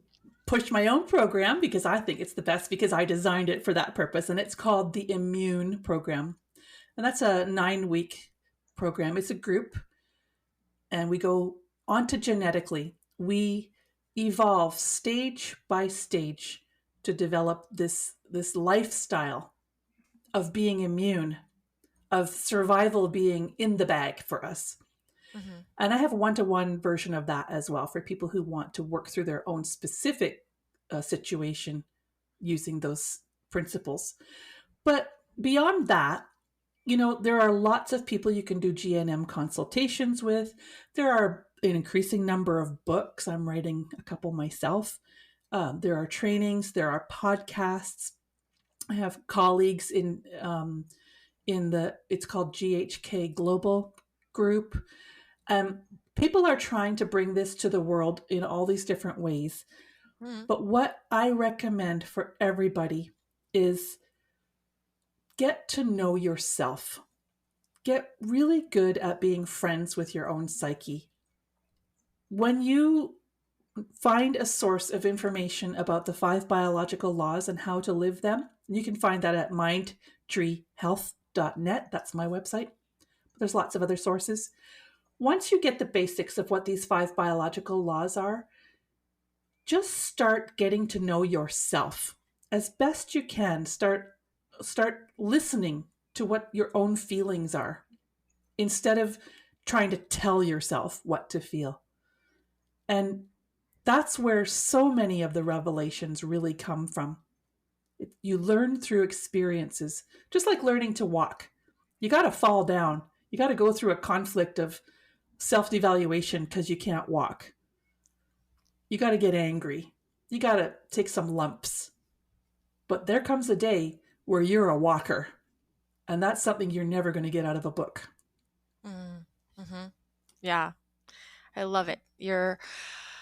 push my own program because I think it's the best, because I designed it for that purpose. And it's called the Immune Program. And that's a 9-week program. It's a group, and we go on to genetically. We evolve stage by stage to develop this lifestyle of being immune, of survival being in the bag for us. Mhm. And I have a one-to-one version of that as well for people who want to work through their own specific situation using those principles. But beyond that, there are lots of people you can do GNM consultations with. There are an increasing number of books. I'm writing a couple myself. There are trainings, there are podcasts. I have colleagues in the it's called GHK Global Group. Um, People are trying to bring this to the world in all these different ways. Mhm. But what I recommend for everybody is get to know yourself. Get really good at being friends with your own psyche. When you find a source of information about the 5 biological laws and how to live them, you can find that at mindtreehealth.net. That's my website. There's lots of other sources. Once you get the basics of what these 5 biological laws are, just start getting to know yourself as best you can. Start listening to what your own feelings are instead of trying to tell yourself what to feel. And that's where so many of the revelations really come from. You learn through experiences, just like learning to walk. You got to fall down. You got to go through a conflict of self-devaluation because you can't walk. You got to get angry. You got to take some lumps. But there comes a day where you're a walker. And that's something you're never going to get out of a book. Mm. Mhm. Yeah, I love it. You're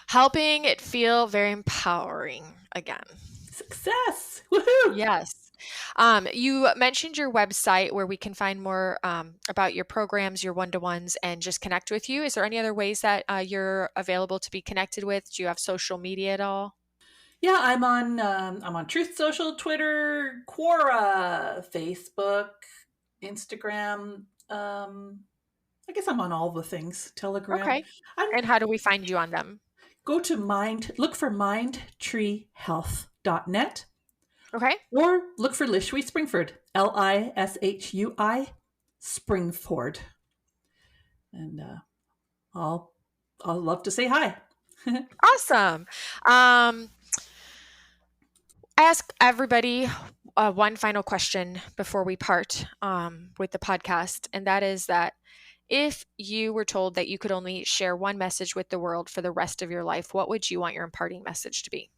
helping it feel very empowering again. Success! Woohoo! Yes. You mentioned your website where we can find more about your programs, your one-to-ones, and just connect with you. Is there any other ways that you're available to be connected with? Do you have social media at all? Yeah, I'm on Truth Social, Twitter, Quora, Facebook, Instagram. I guess I'm on all the things. Telegram. Okay. I'm And how do we find you on them? Go to look for mindtreehealth.net Okay. or look for Lishui Springford, Lishui Springford, and I'll I'll love to say hi. Awesome. Um, I ask everybody one final question before we part with the podcast, and that is that if you were told that you could only share one message with the world for the rest of your life, what would you want your imparting message to be?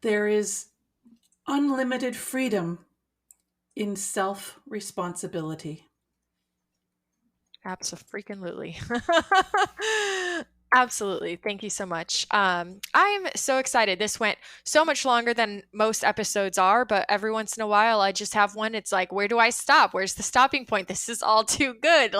There is unlimited freedom in self-responsibility. Absolutely. Absolutely. Thank you so much. I'm so excited. This went so much longer than most episodes are, but every once in a while I just have one. It's like, where do I stop? Where's the stopping point? This is all too good.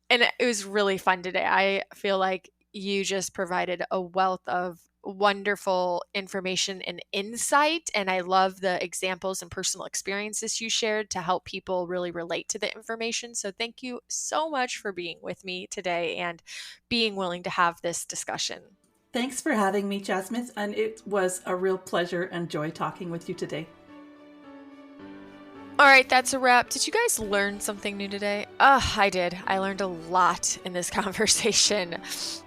And it was really fun today. I feel like you just provided a wealth of wonderful information and insight. And I love the examples and personal experiences you shared to help people really relate to the information. So thank you so much for being with me today and being willing to have this discussion. Thanks for having me, Jasmine, and it was a real pleasure and joy talking with you today. All right, that's a wrap. Did you guys learn something new today? I did. I learned a lot in this conversation.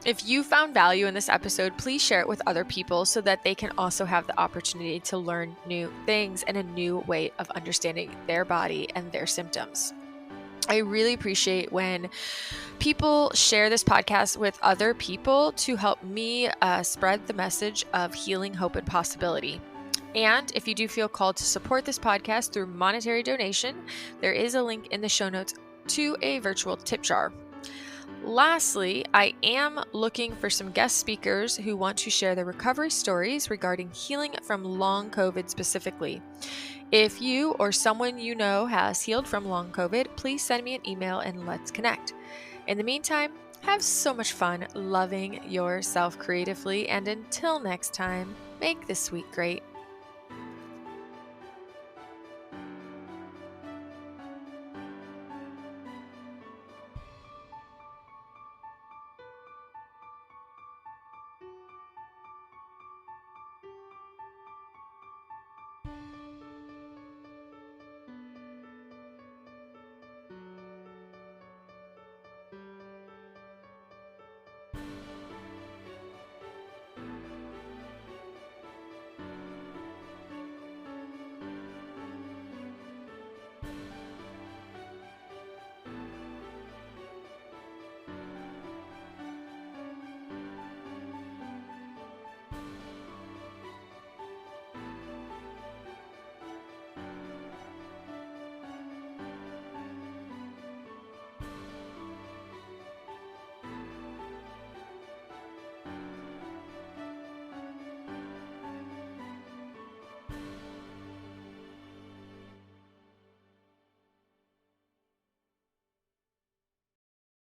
If you found value in this episode, please share it with other people so that they can also have the opportunity to learn new things and a new way of understanding their body and their symptoms. I really appreciate when people share this podcast with other people to help me spread the message of healing, hope, and possibility. And if you do feel called to support this podcast through monetary donation, there is a link in the show notes to a virtual tip jar. Lastly, I am looking for some guest speakers who want to share their recovery stories regarding healing from long COVID specifically. If you or someone you know has healed from long COVID, please send me an email and let's connect. In the meantime, have so much fun loving yourself creatively, and until next time, make this week great.